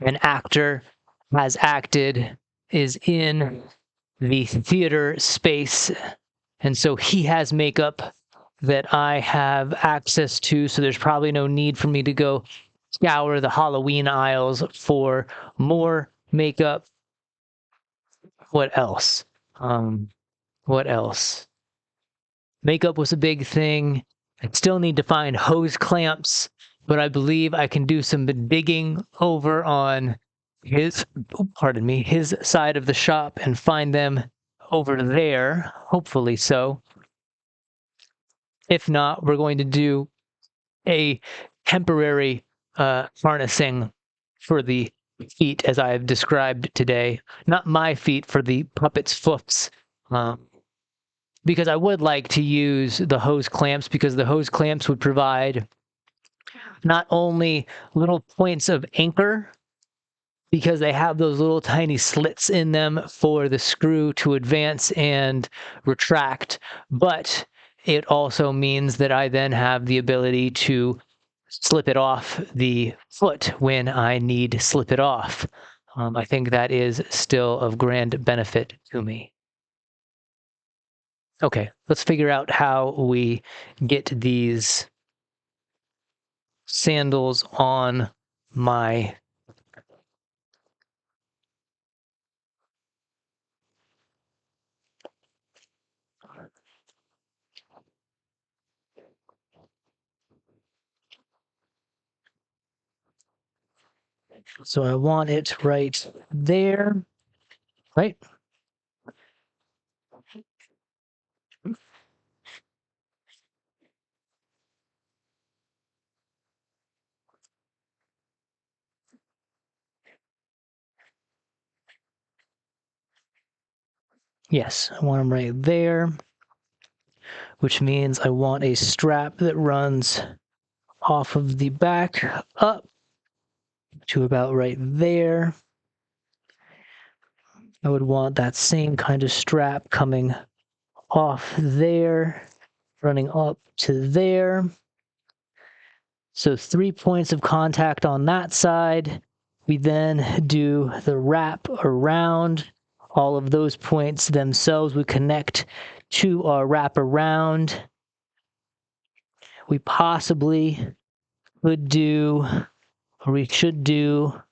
an actor, has acted, is in the theater space, and so he has makeup that I have access to, so there's probably no need for me to go scour the Halloween aisles for more makeup. What else? What else? Makeup was a big thing. I still need to find hose clamps, but I believe I can do some digging over on his, pardon me, his side of the shop and find them over there, hopefully so. If not, we're going to do a temporary harnessing for the feet as I have described today. Not my feet, for the puppet's foofs. Because I would like to use the hose clamps, because the hose clamps would provide not only little points of anchor, because they have those little tiny slits in them for the screw to advance and retract. But it also means that I then have the ability to slip it off the foot when I need to slip it off. I think that is still of grand benefit to me. Okay, let's figure out how we get these sandals on my so I want it right there, right? Yes, I want them right there, which means I want a strap that runs off of the back up to about right there. I would want that same kind of strap coming off there, running up to there. So 3 points of contact on that side. We then do the wrap around. All of those points themselves would connect to our wrap around. We possibly could do, or we should do,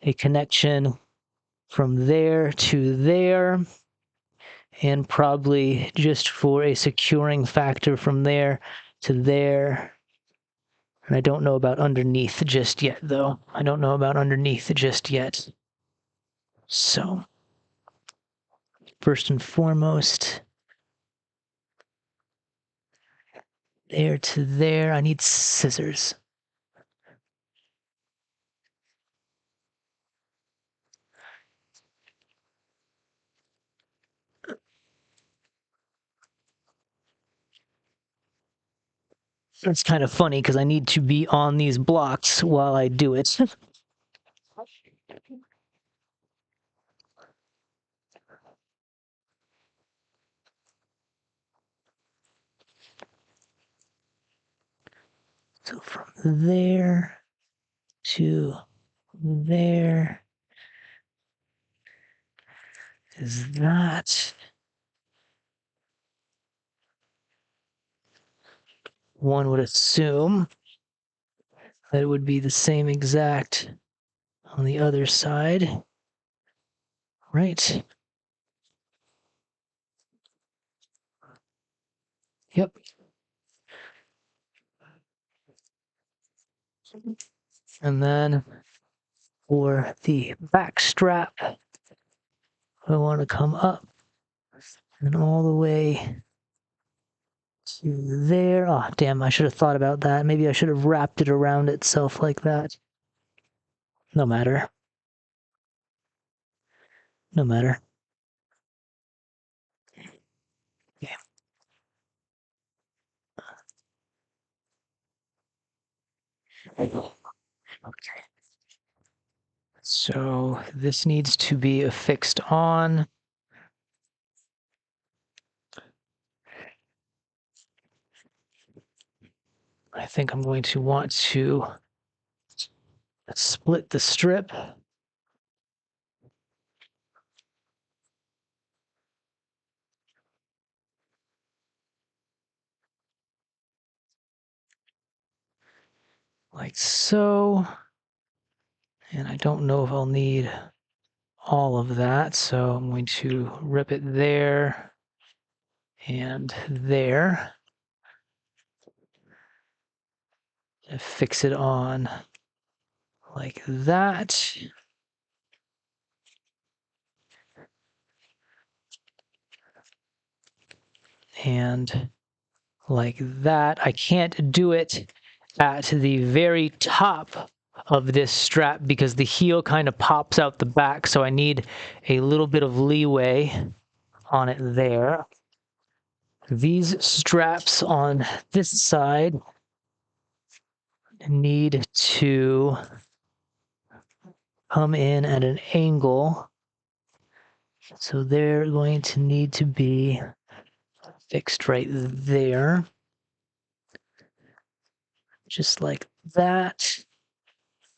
a connection from there to there, and probably just for a securing factor from there to there. And I don't know about underneath just yet, though. I don't know about underneath just yet. So, first and foremost, there to there, I need scissors. It's kind of funny because I need to be on these blocks while I do it. So from there to there is that. One would assume that it would be the same exact on the other side, right? Yep. And then for the back strap, I want to come up and all the way to there. Oh, damn, I should have thought about that. Maybe I should have wrapped it around itself like that. No matter. No matter. Okay. Okay. So this needs to be affixed on. I think I'm going to want to split the strip. Like so. And I don't know if I'll need all of that, so I'm going to rip it there and there. And fix it on like that. And like that. I can't do it at the very top of this strap because the heel kind of pops out the back, so I need a little bit of leeway on it there. These straps on this side need to come in at an angle. So they're going to need to be fixed right there. Just like that.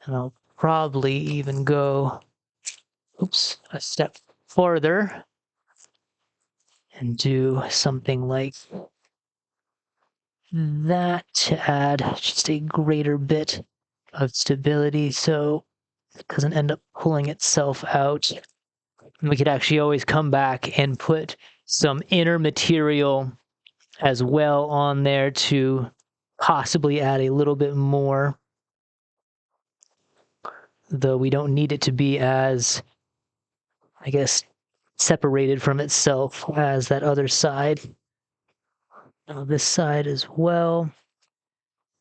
And I'll probably even go, a step farther and do something like that to add just a greater bit of stability so it doesn't end up pulling itself out. And we could actually always come back and put some inner material as well on there to possibly add a little bit more, though we don't need it to be as, I guess, separated from itself as that other side. Now this side as well,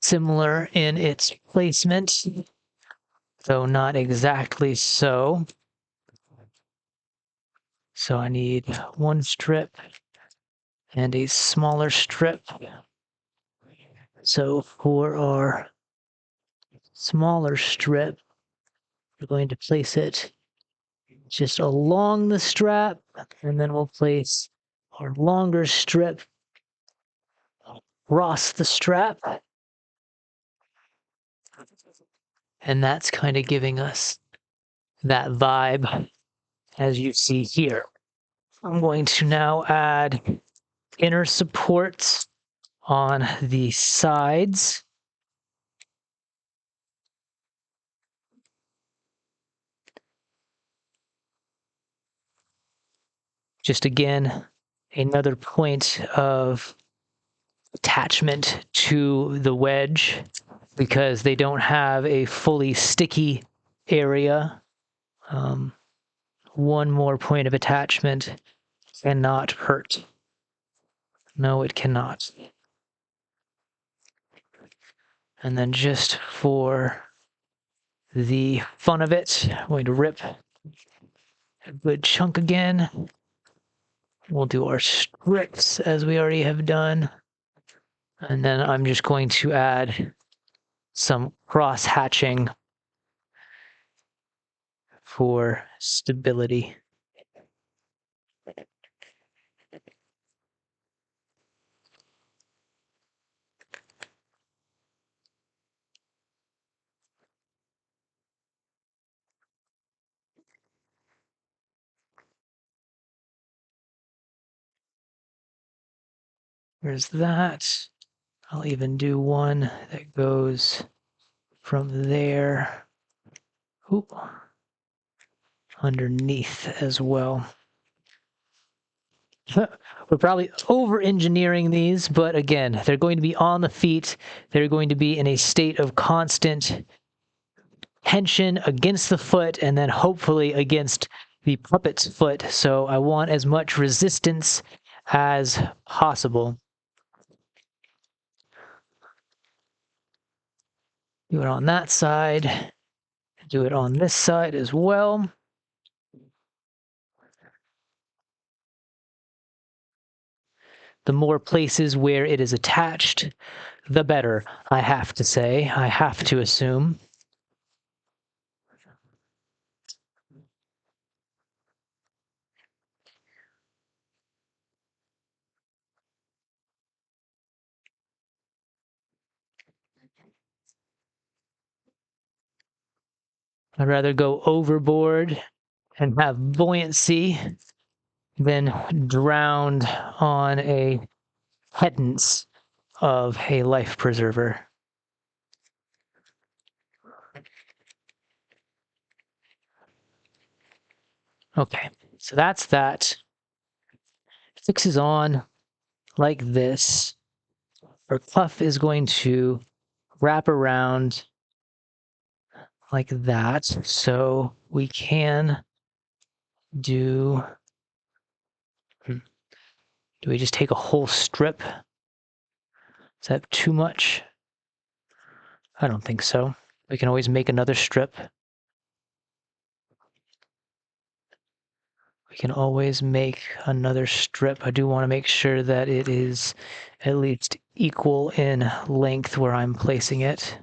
similar in its placement, though not exactly so. So I need one strip and a smaller strip. So for our smaller strip, we're going to place it just along the strap, and then we'll place our longer strip across the strap. And that's kind of giving us that vibe as you see here. I'm going to now add inner supports on the sides. Just again, another point of attachment to the wedge because they don't have a fully sticky area. One more point of attachment cannot hurt. No, it cannot. And then just for the fun of it, I'm going to rip a good chunk again. We'll do our strips as we already have done. And then I'm just going to add some cross hatching for stability. There's that. I'll even do one that goes from there underneath as well. We're probably over-engineering these, but again, they're going to be on the feet. They're going to be in a state of constant tension against the foot and then hopefully against the puppet's foot. So I want as much resistance as possible. Do it on that side. Do it on this side as well. The more places where it is attached, the better, I have to say. I have to assume. I'd rather go overboard and have buoyancy than drowned on a pittance of a life preserver. Okay, so that's that. Fixes on like this. Our cuff is going to wrap around like that, so we can do we just take a whole strip? Is that too much? I don't think so. We can always make another strip. We can always make another strip. I do want to make sure that it is at least equal in length where I'm placing it.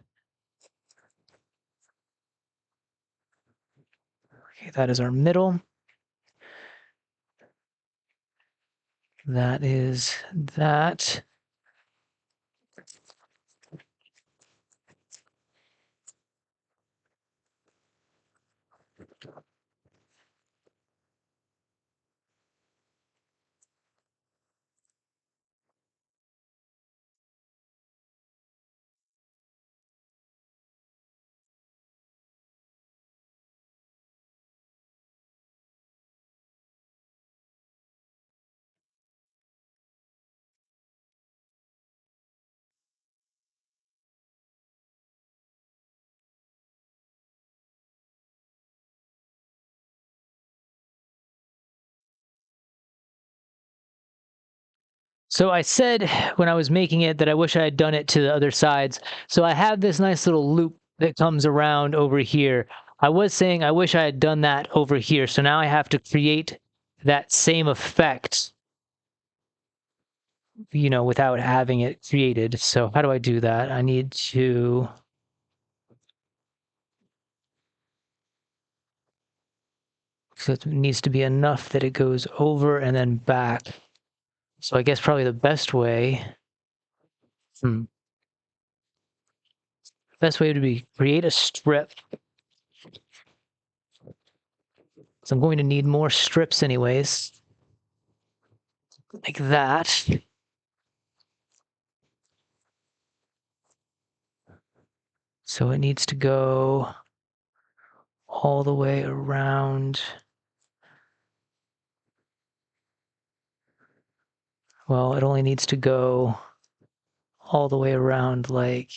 That is our middle. That is that. So I said when I was making it that I wish I had done it to the other sides. So I have this nice little loop that comes around over here. I was saying I wish I had done that over here. So now I have to create that same effect, without having it created. So how do I do that? I need to... So it needs to be enough that it goes over and then back. So I guess probably the best way... Best way would be create a strip. So I'm going to need more strips anyways. Like that. So it needs to go all the way around. Well, it only needs to go all the way around like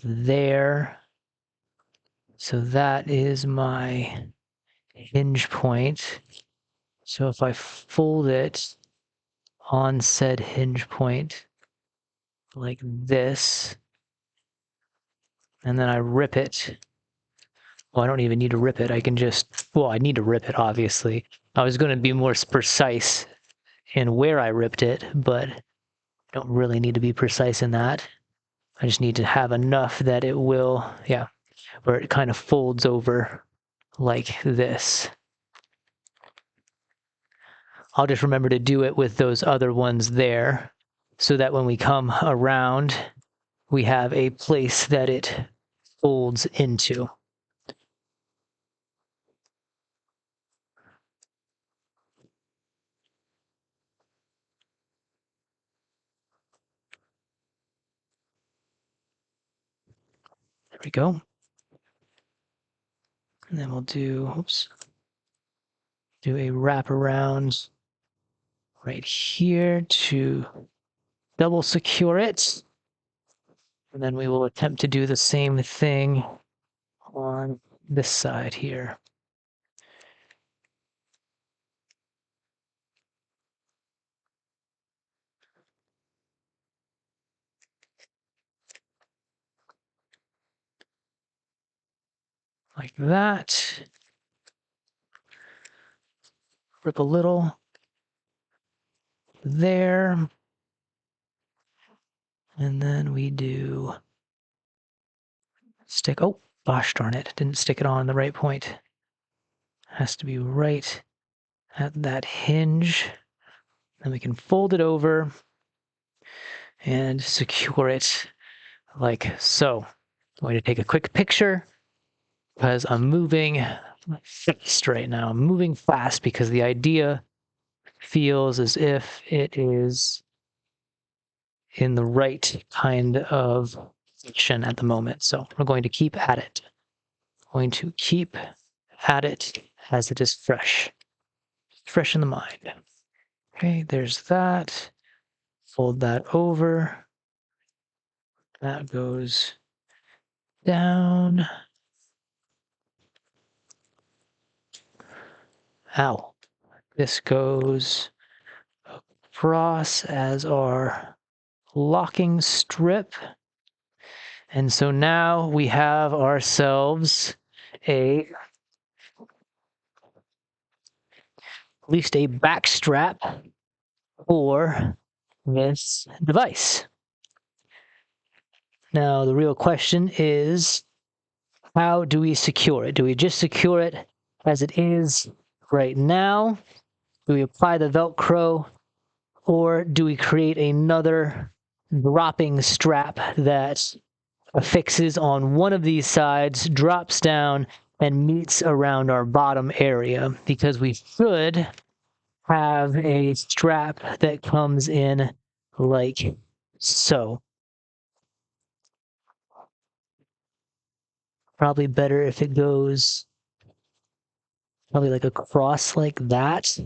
there. So that is my hinge point. So if I fold it on said hinge point like this, and then I rip it. Well, I don't even need to rip it. I can just, well, I need to rip it, obviously. I was going to be more precise in where I ripped it, but I don't really need to be precise in that. I just need to have enough that it will, yeah, where it kind of folds over like this. I'll just remember to do it with those other ones there so that when we come around, we have a place that it folds into. There we go. And then we'll do a wraparound right here to double secure it. And then we will attempt to do the same thing on this side here. Like that. Rip a little there. And then we do stick, oh, gosh darn it, didn't stick it on the right point. Has to be right at that hinge. Then we can fold it over and secure it like so. I'm going to take a quick picture because I'm moving fast right now. I'm moving fast because the idea feels as if it is in the right kind of position at the moment. So we're going to keep at it. Going to keep at it as it is fresh in the mind. Okay, there's that. Fold that over. That goes down. Ow. This goes across as our locking strip. And so now we have ourselves at least a back strap for this device. Now, the real question is, how do we secure it? Do we just secure it as it is right now? Do we apply the Velcro, or do we create another dropping strap that affixes on one of these sides, drops down, and meets around our bottom area? Because we should have a strap that comes in like so. Probably better if it goes probably like across like that.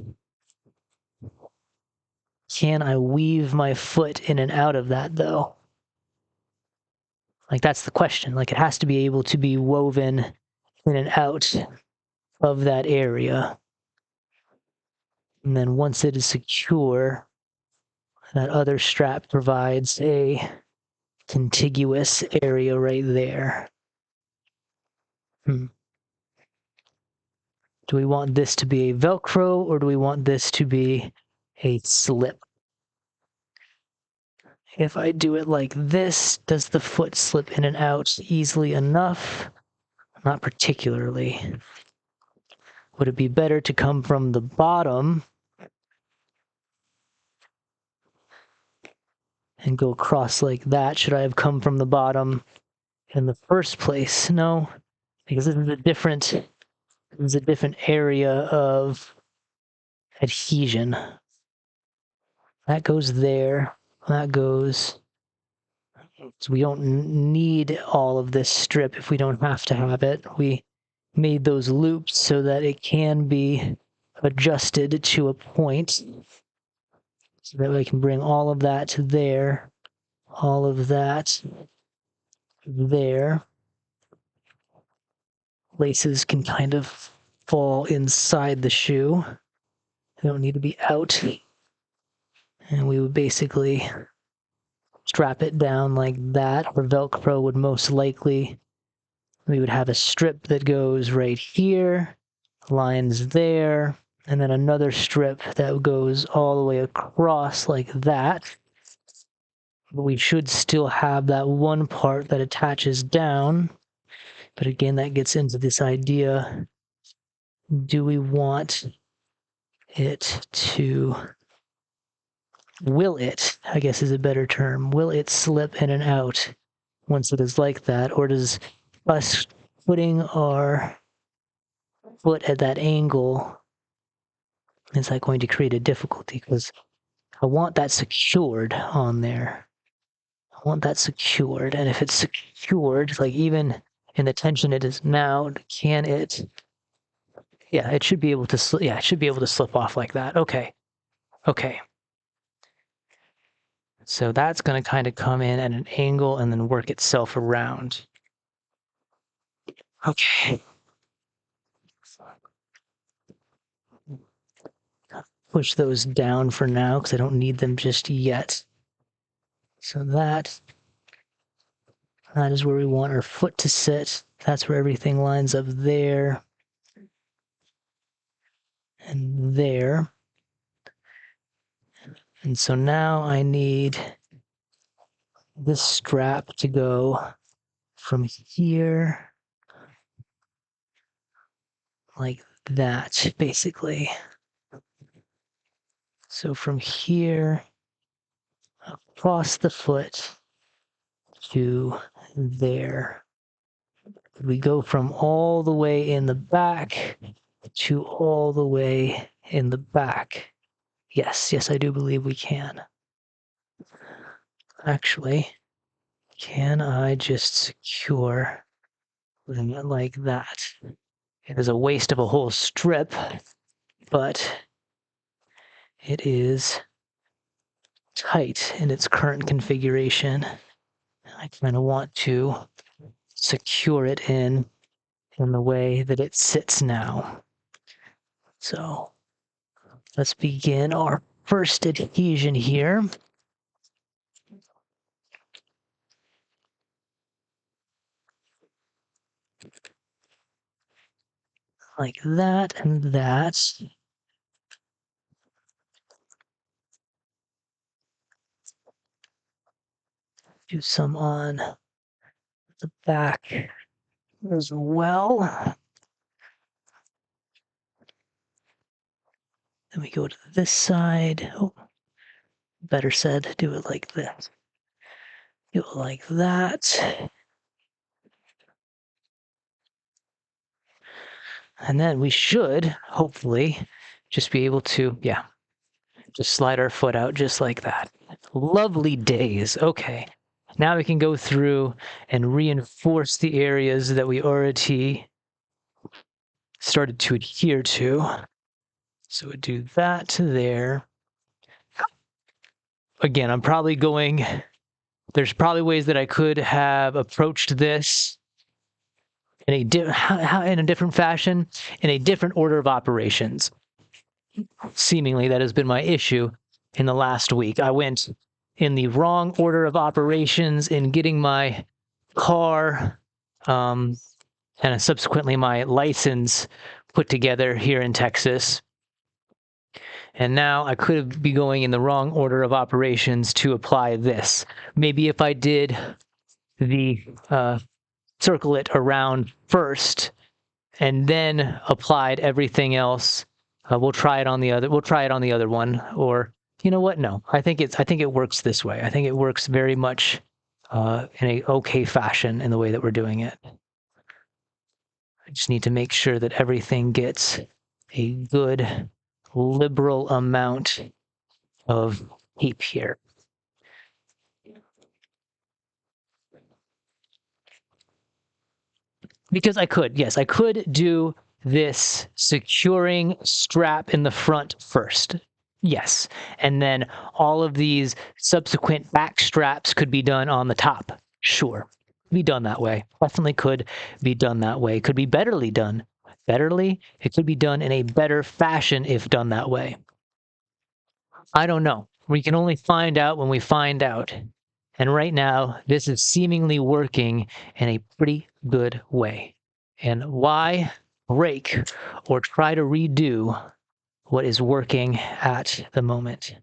Can I weave my foot in and out of that though? Like that's the question. Like it has to be able to be woven in and out of that area. And then once it is secure, that other strap provides a contiguous area right there. Do we want this to be a Velcro, or do we want this to be a slip? If I do it like this, does the foot slip in and out easily enough? Not particularly. Would it be better to come from the bottom and go across like that? Should I have come from the bottom in the first place? No, because this is a different area of adhesion. That goes there. That goes. So we don't need all of this strip if we don't have to have it. We made those loops so that it can be adjusted to a point, so that we can bring all of that to there, all of that there. Laces can kind of fall inside the shoe. They don't need to be out. And we would basically strap it down like that, or Velcro would most likely. We would have a strip that goes right here, lines there, and then another strip that goes all the way across like that. But we should still have that one part that attaches down. But again, that gets into this idea, do we want it to, will it, I guess is a better term, will it slip in and out once it is like that? Or does us putting our foot at that angle, is that going to create a difficulty? Because I want that secured on there. I want that secured. And if it's secured, like even in the tension it is now, can it, yeah, it should be able to, it should be able to slip off like that. Okay. Okay. So that's going to kind of come in at an angle and then work itself around. Okay. Push those down for now because I don't need them just yet. So that is where we want our foot to sit. That's where everything lines up there and there. And so now I need this strap to go from here like that, basically. So from here across the foot to there. We go from all the way in the back to all the way in the back. Yes, yes, I do believe we can. Actually, can I just secure it like that? It is a waste of a whole strip, but it is tight in its current configuration. I kind of want to secure it in the way that it sits now. So let's begin our first adhesion here. Like that and that. Do some on the back as well. Then we go to this side. Oh, better said, do it like this. Do it like that. And then we should, hopefully, just be able to, yeah, just slide our foot out just like that. Lovely days. Okay. Now we can go through and reinforce the areas that we already started to adhere to. So we do that to there. Again, I'm probably going, there's probably ways that I could have approached this in a different fashion, in a different order of operations. Seemingly, that has been my issue in the last week. I went in the wrong order of operations in getting my car and subsequently my license put together here in Texas. And now I could be going in the wrong order of operations to apply this. Maybe if I did the circle it around first and then applied everything else, we'll try it on the other. We'll try it on the other one. Or you know what? No, I think it works this way. I think it works very much in a okay fashion in the way that we're doing it. I just need to make sure that everything gets a good liberal amount of tape here. Because I could, yes, I could do this securing strap in the front first. Yes. And then all of these subsequent back straps could be done on the top. Sure. Be done that way. Definitely could be done that way. Could be betterly done. Betterly, it could be done in a better fashion if done that way. I don't know. We can only find out when we find out. And right now, this is seemingly working in a pretty good way. And why break or try to redo what is working at the moment?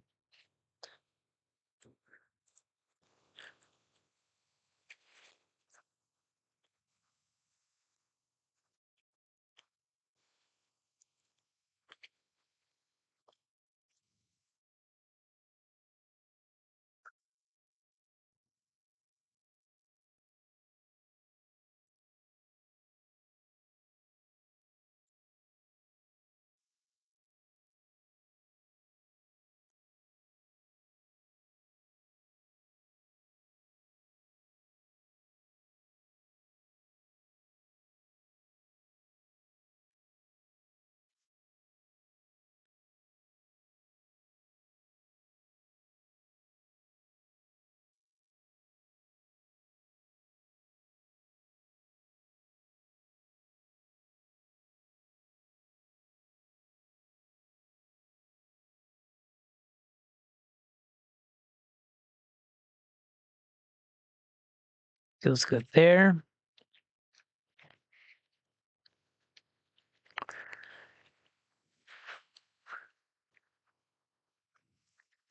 Feels good there.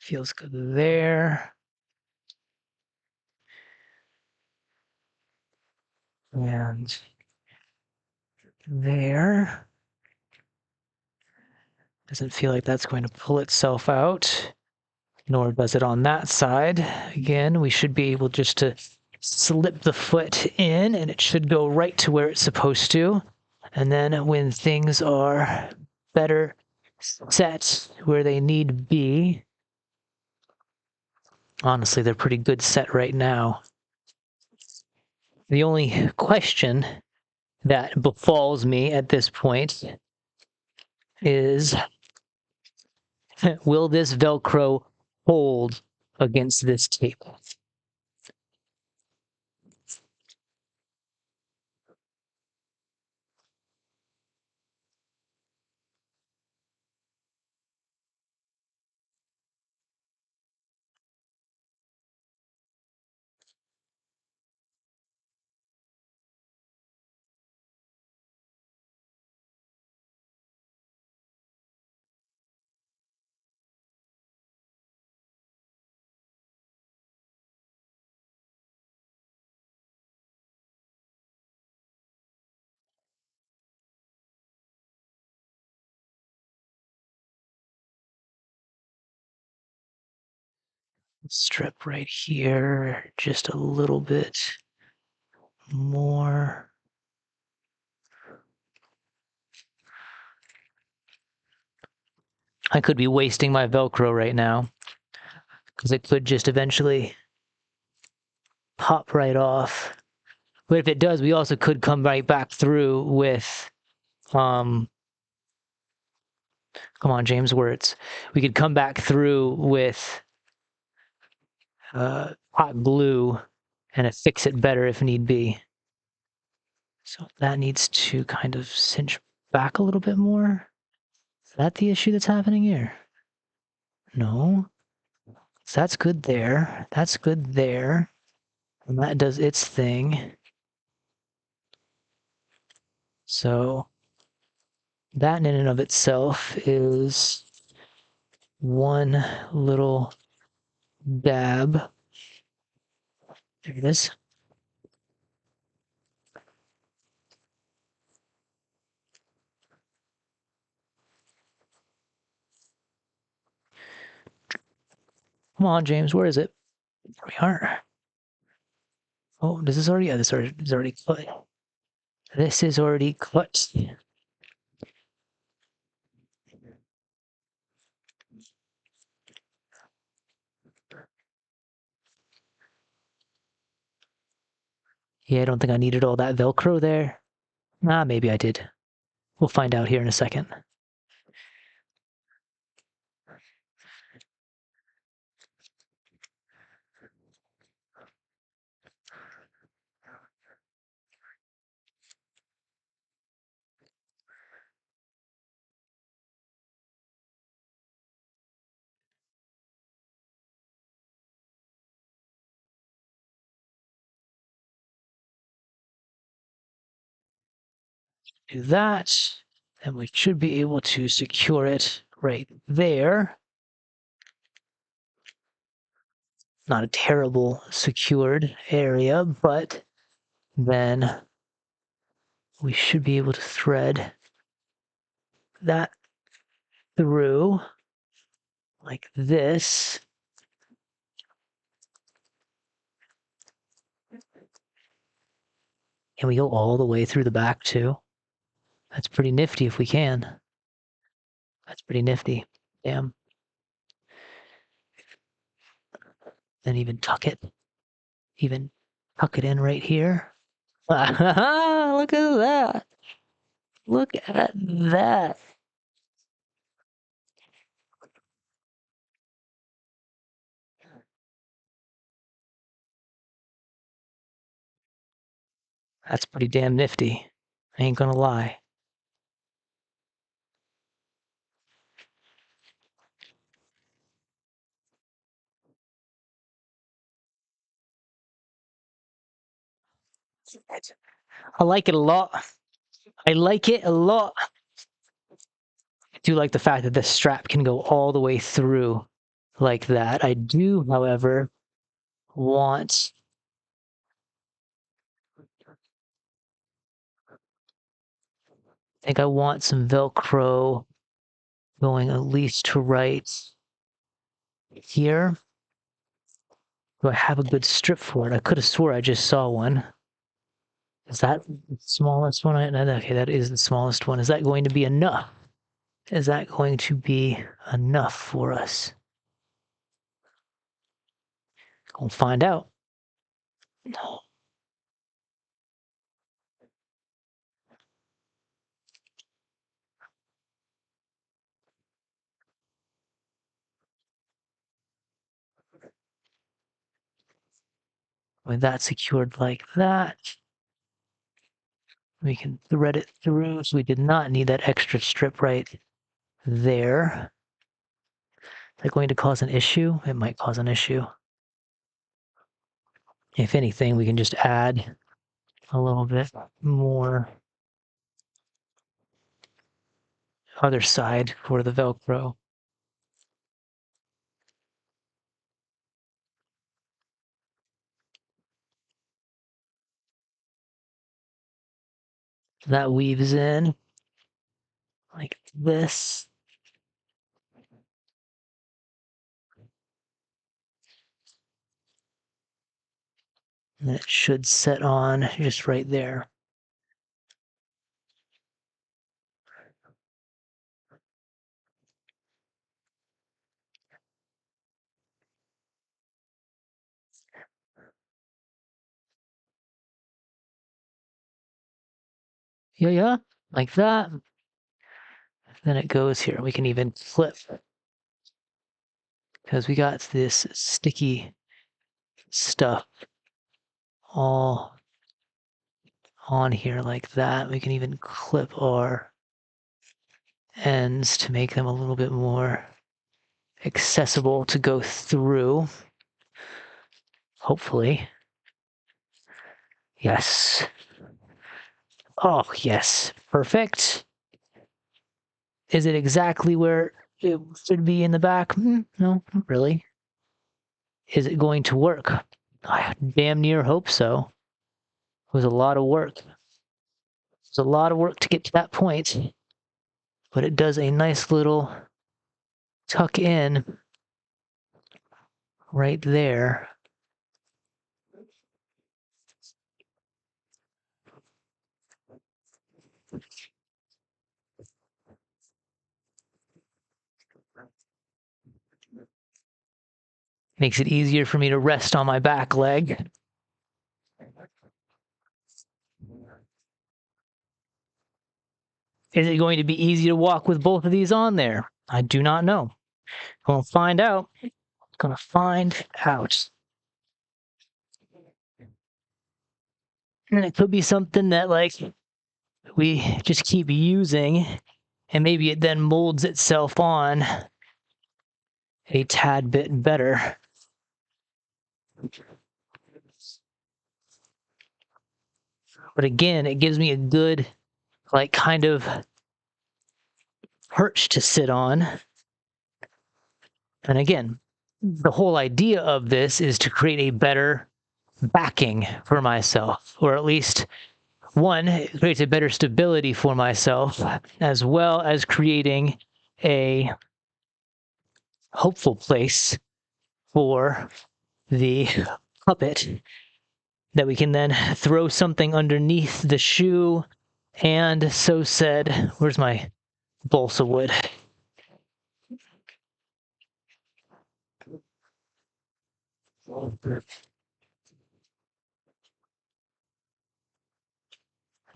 Feels good there. And there. Doesn't feel like that's going to pull itself out, nor does it on that side. Again, we should be able just to slip the foot in and it should go right to where it's supposed to. And then when things are better set where they need to be, honestly, they're pretty good set right now. The only question that befalls me at this point is, will this Velcro hold against this tape? Strip right here, just a little bit more. I could be wasting my Velcro right now because it could just eventually pop right off. But if it does, we also could come right back through with, come on, James Words. We could come back through with hot glue and fix it better if need be. So that needs to kind of cinch back a little bit more. Is that the issue that's happening here? No. So that's good there. That's good there. And that does its thing. So that in and of itself is one little dab. There it is. Come on, James, where is it? There we are. Oh, does this already? Yeah, this is already cut. This is already cut. Yeah, I don't think I needed all that Velcro there. Ah, maybe I did. We'll find out here in a second. Do that, and we should be able to secure it right there. Not a terrible secured area, but then we should be able to thread that through like this. Can we go all the way through the back too? That's pretty nifty if we can. That's pretty nifty. Damn. Then even tuck it. Even tuck it in right here. Look at that. Look at that. That's pretty damn nifty. I ain't gonna lie. I like it a lot. I like it a lot. I do like the fact that the strap can go all the way through like that. I do, however, want I think I want some Velcro going at least to right here. Do I have a good strip for it? I could have swore I just saw one. Is that the smallest one? Okay, that is the smallest one. Is that going to be enough? Is that going to be enough for us? We'll find out. No. With that secured like that, we can thread it through. So we did not need that extra strip right there. Is that going to cause an issue? It might cause an issue. If anything, we can just add a little bit more other side for the Velcro. That weaves in like this. And it should set on just right there. Yeah, like that. Then it goes here. We can even flip because we got this sticky stuff all on here like that. We can even clip our ends to make them a little bit more accessible to go through. Hopefully. Yes. Oh, yes. Perfect. Is it exactly where it should be in the back? No, not really. Is it going to work? I damn near hope so. It was a lot of work. It was a lot of work to get to that point, but it does a nice little tuck in right there. Makes it easier for me to rest on my back leg. Is it going to be easy to walk with both of these on there? I do not know. Gonna find out. Gonna find out. And it could be something that like we just keep using and maybe it then molds itself on a tad bit better. But again, it gives me a good, like, kind of perch to sit on. And again, the whole idea of this is to create a better backing for myself, or at least one, it creates a better stability for myself, as well as creating a hopeful place for the puppet that we can then throw something underneath the shoe. And so said, where's my balsa wood?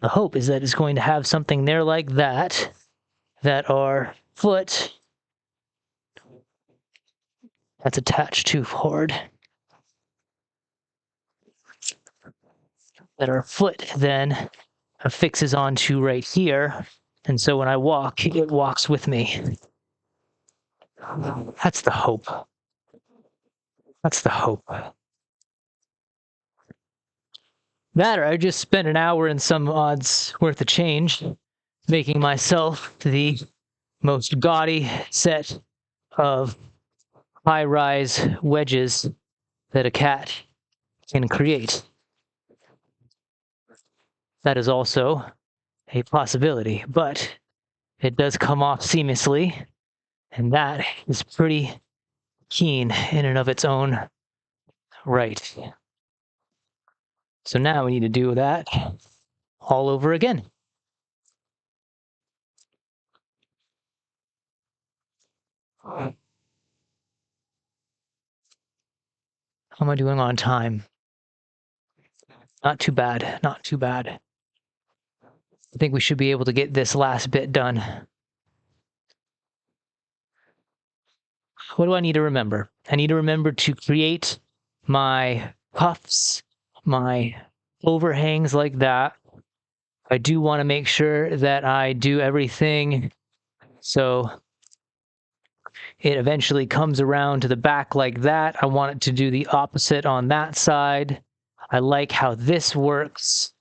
The hope is that it's going to have something there like that, that our foot that's attached too hard, that our foot then affixes onto right here. And so when I walk, it walks with me. That's the hope. That's the hope. That or I just spent an hour and some odds worth of change making myself the most gaudy set of high-rise wedges that a cat can create. That is also a possibility, but it does come off seamlessly, and that is pretty keen in and of its own right. So now we need to do that all over again. How am I doing on time? Not too bad, not too bad. I think we should be able to get this last bit done. What do I need to remember? I need to remember to create my puffs, my overhangs like that. I do want to make sure that I do everything so it eventually comes around to the back like that. I want it to do the opposite on that side. I like how this works.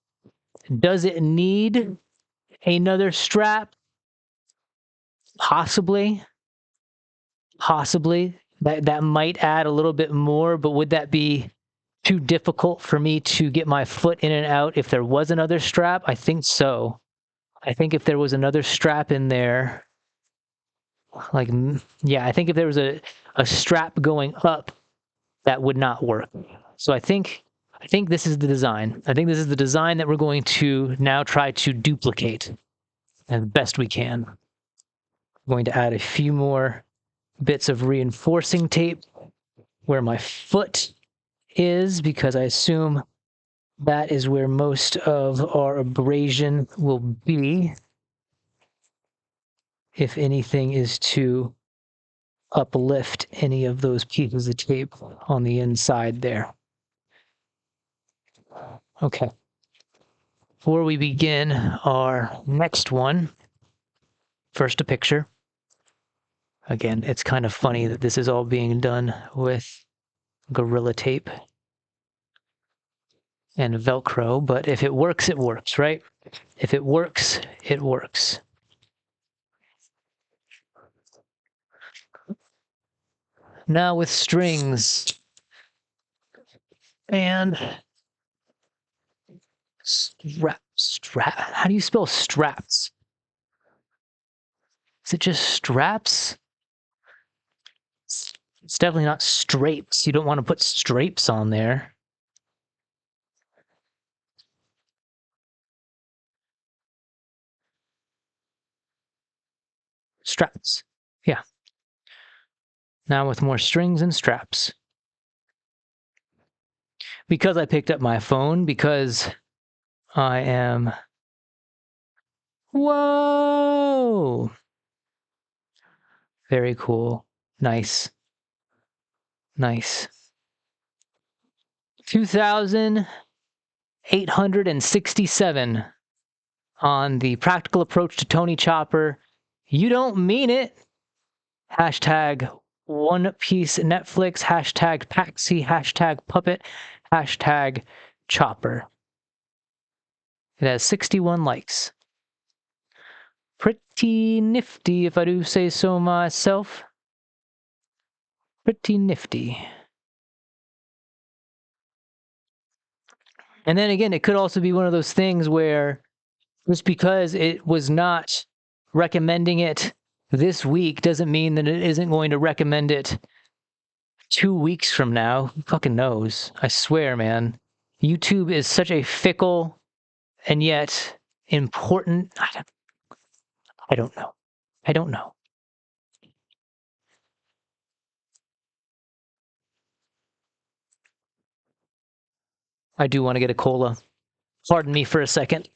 Does it need another strap? Possibly. Possibly. That might add a little bit more, but would that be too difficult for me to get my foot in and out if there was another strap? I think so. I think if there was another strap in there, like, yeah, I think if there was a strap going up, that would not work. So I think I think this is the design. I think this is the design that we're going to now try to duplicate as best we can. I'm going to add a few more bits of reinforcing tape where my foot is, because I assume that is where most of our abrasion will be, if anything is to uplift any of those pieces of tape on the inside there. Okay. Before we begin our next one, first a picture. Again, it's kind of funny that this is all being done with Gorilla Tape and Velcro, but if it works, it works, right? If it works, it works. Now with strings and strap. How do you spell straps? Is it just straps? It's definitely not strapes. You don't want to put strapes on there. Straps. Yeah. Now with more strings and straps. Because I picked up my phone, because I am... Whoa! Very cool. Nice. Nice. 2,867 on the practical approach to Tony Chopper. You don't mean it. Hashtag One Piece Netflix. Hashtag Paxi. Hashtag Puppet. Hashtag Chopper. It has 61 likes. Pretty nifty, if I do say so myself. Pretty nifty. And then again, it could also be one of those things where just because it was not recommending it this week doesn't mean that it isn't going to recommend it 2 weeks from now. Who fucking knows? I swear, man. YouTube is such a fickle and yet important... I don't know. I don't know. I do want to get a cola. Pardon me for a second.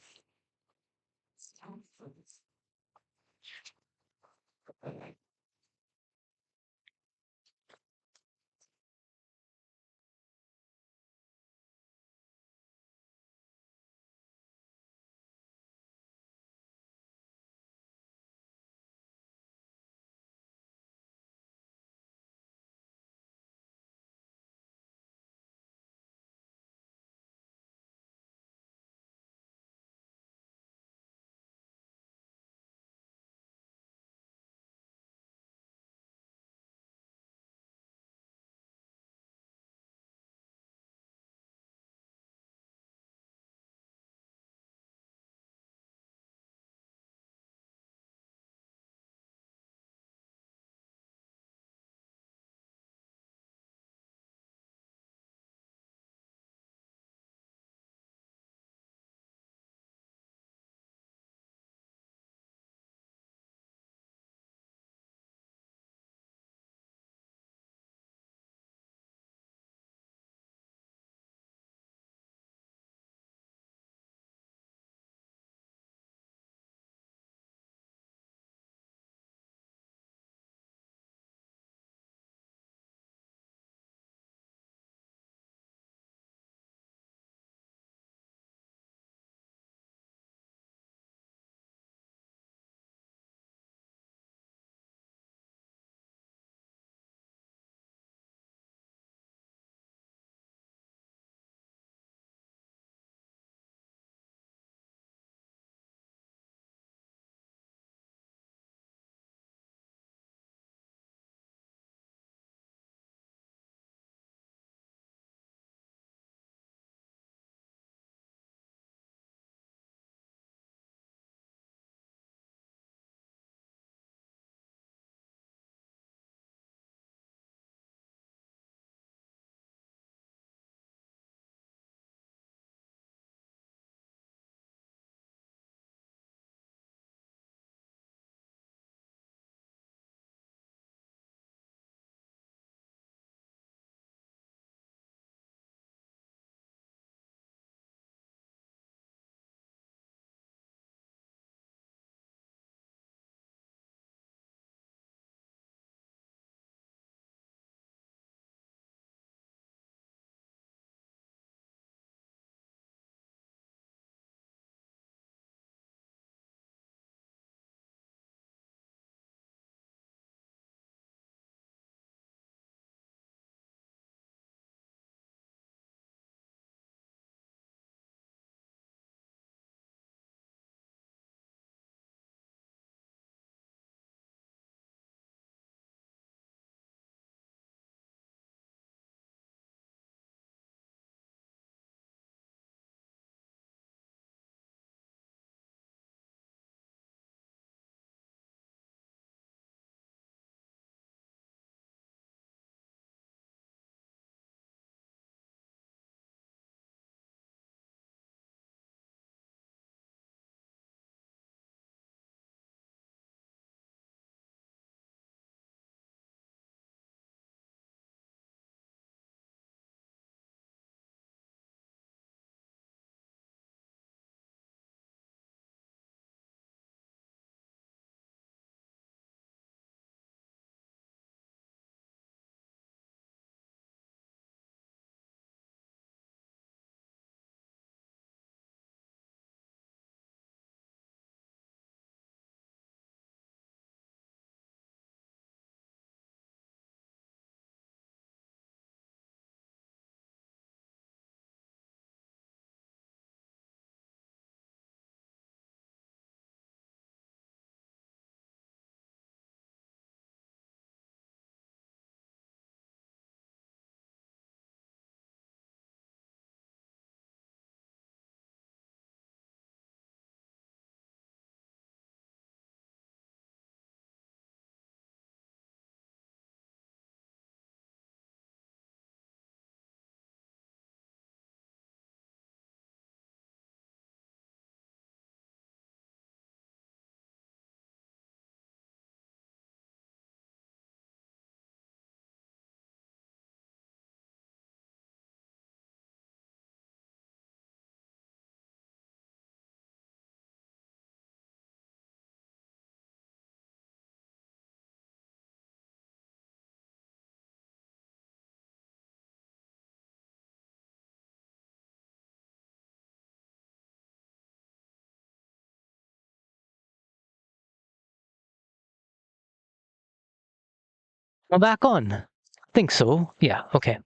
I'm back on. I think so. Yeah. Okay.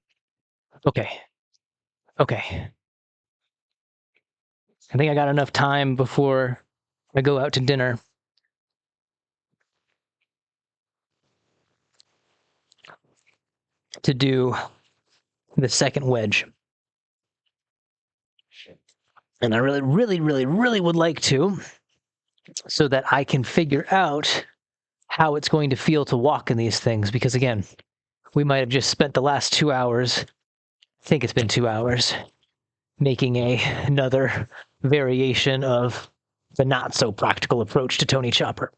Okay. Okay. I think I got enough time before I go out to dinner. To do the second wedge. And I really, really, really, really would like to, so that I can figure out how it's going to feel to walk in these things. Because again, we might have just spent the last 2 hours, I think it's been 2 hours, making another variation of the not so practical approach to Tony Chopper.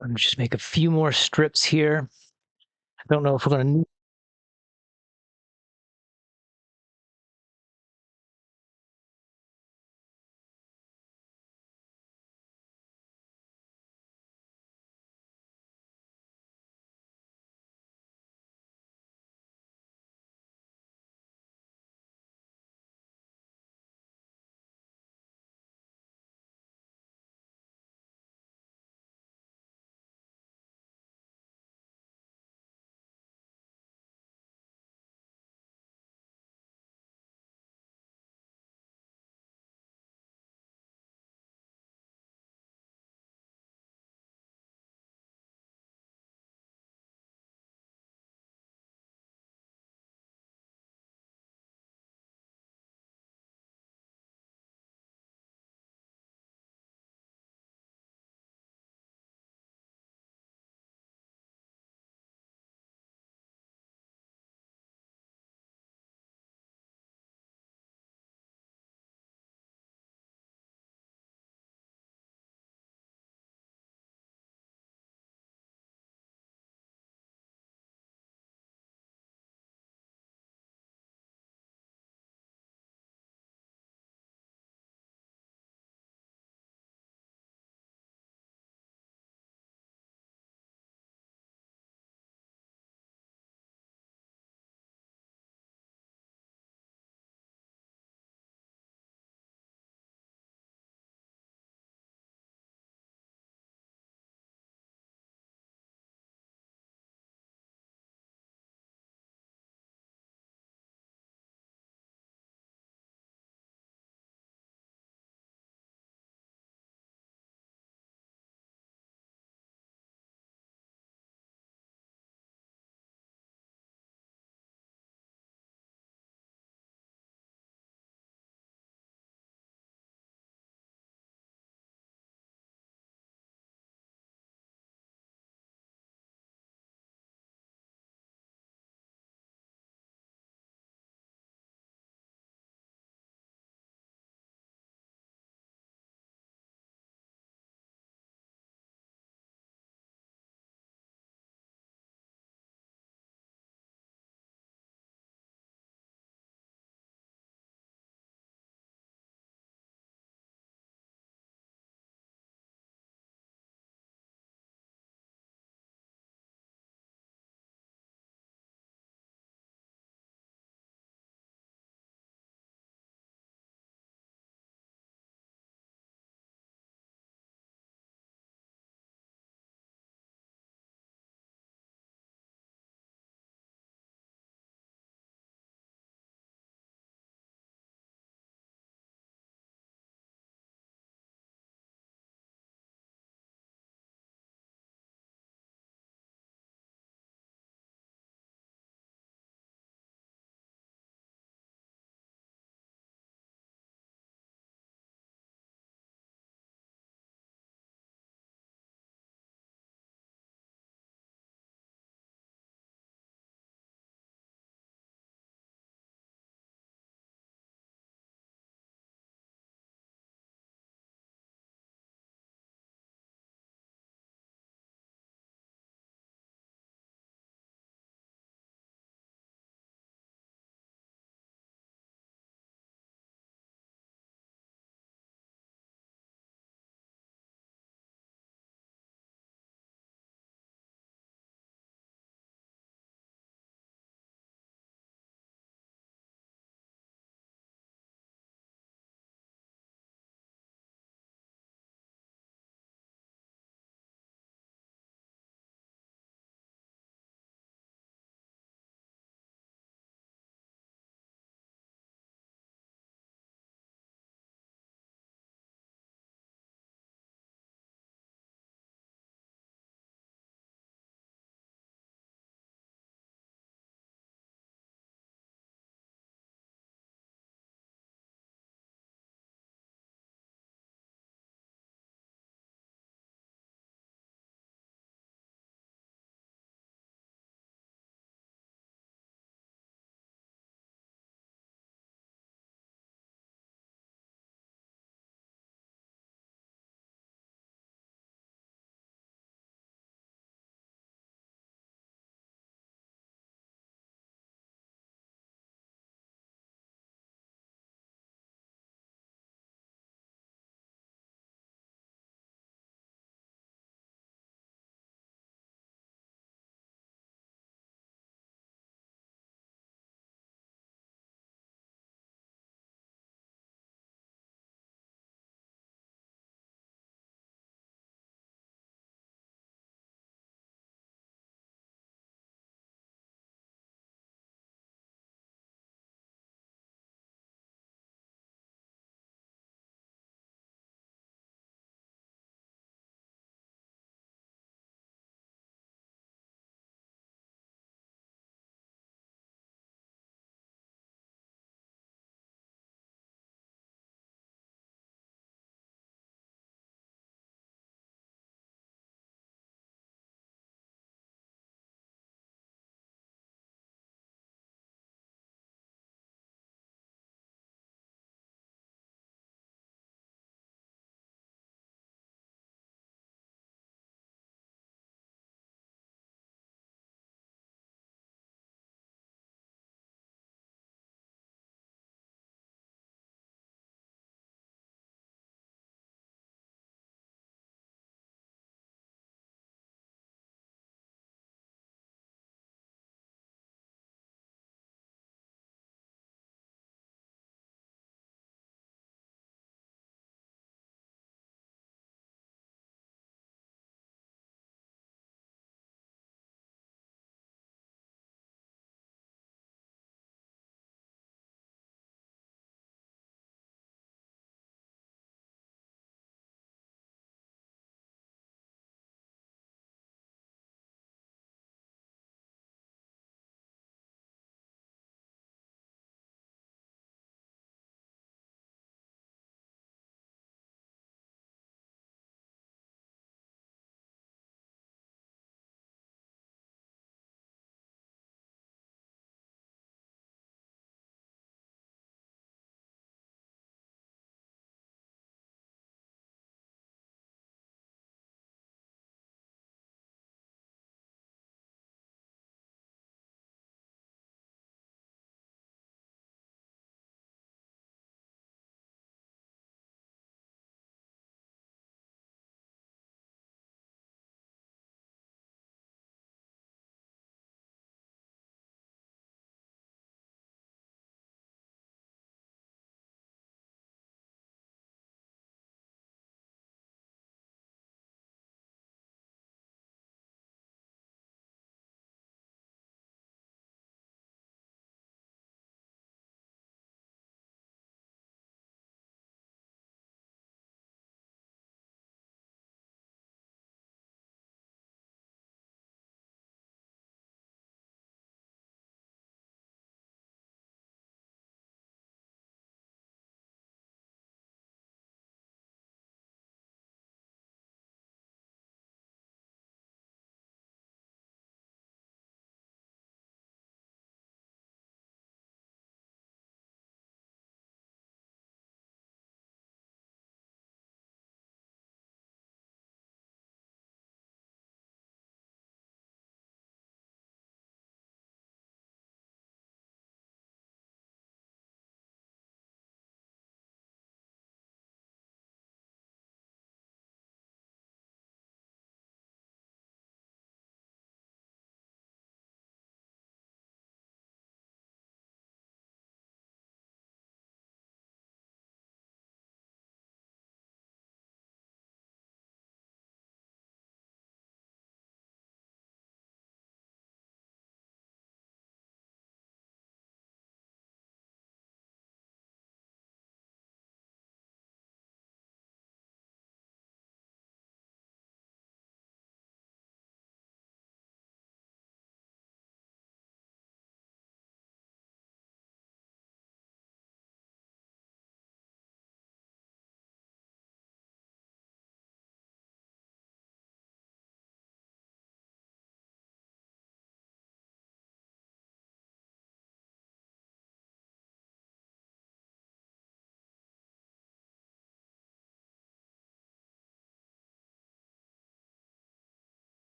Let me just make a few more strips here. I don't know if we're going to need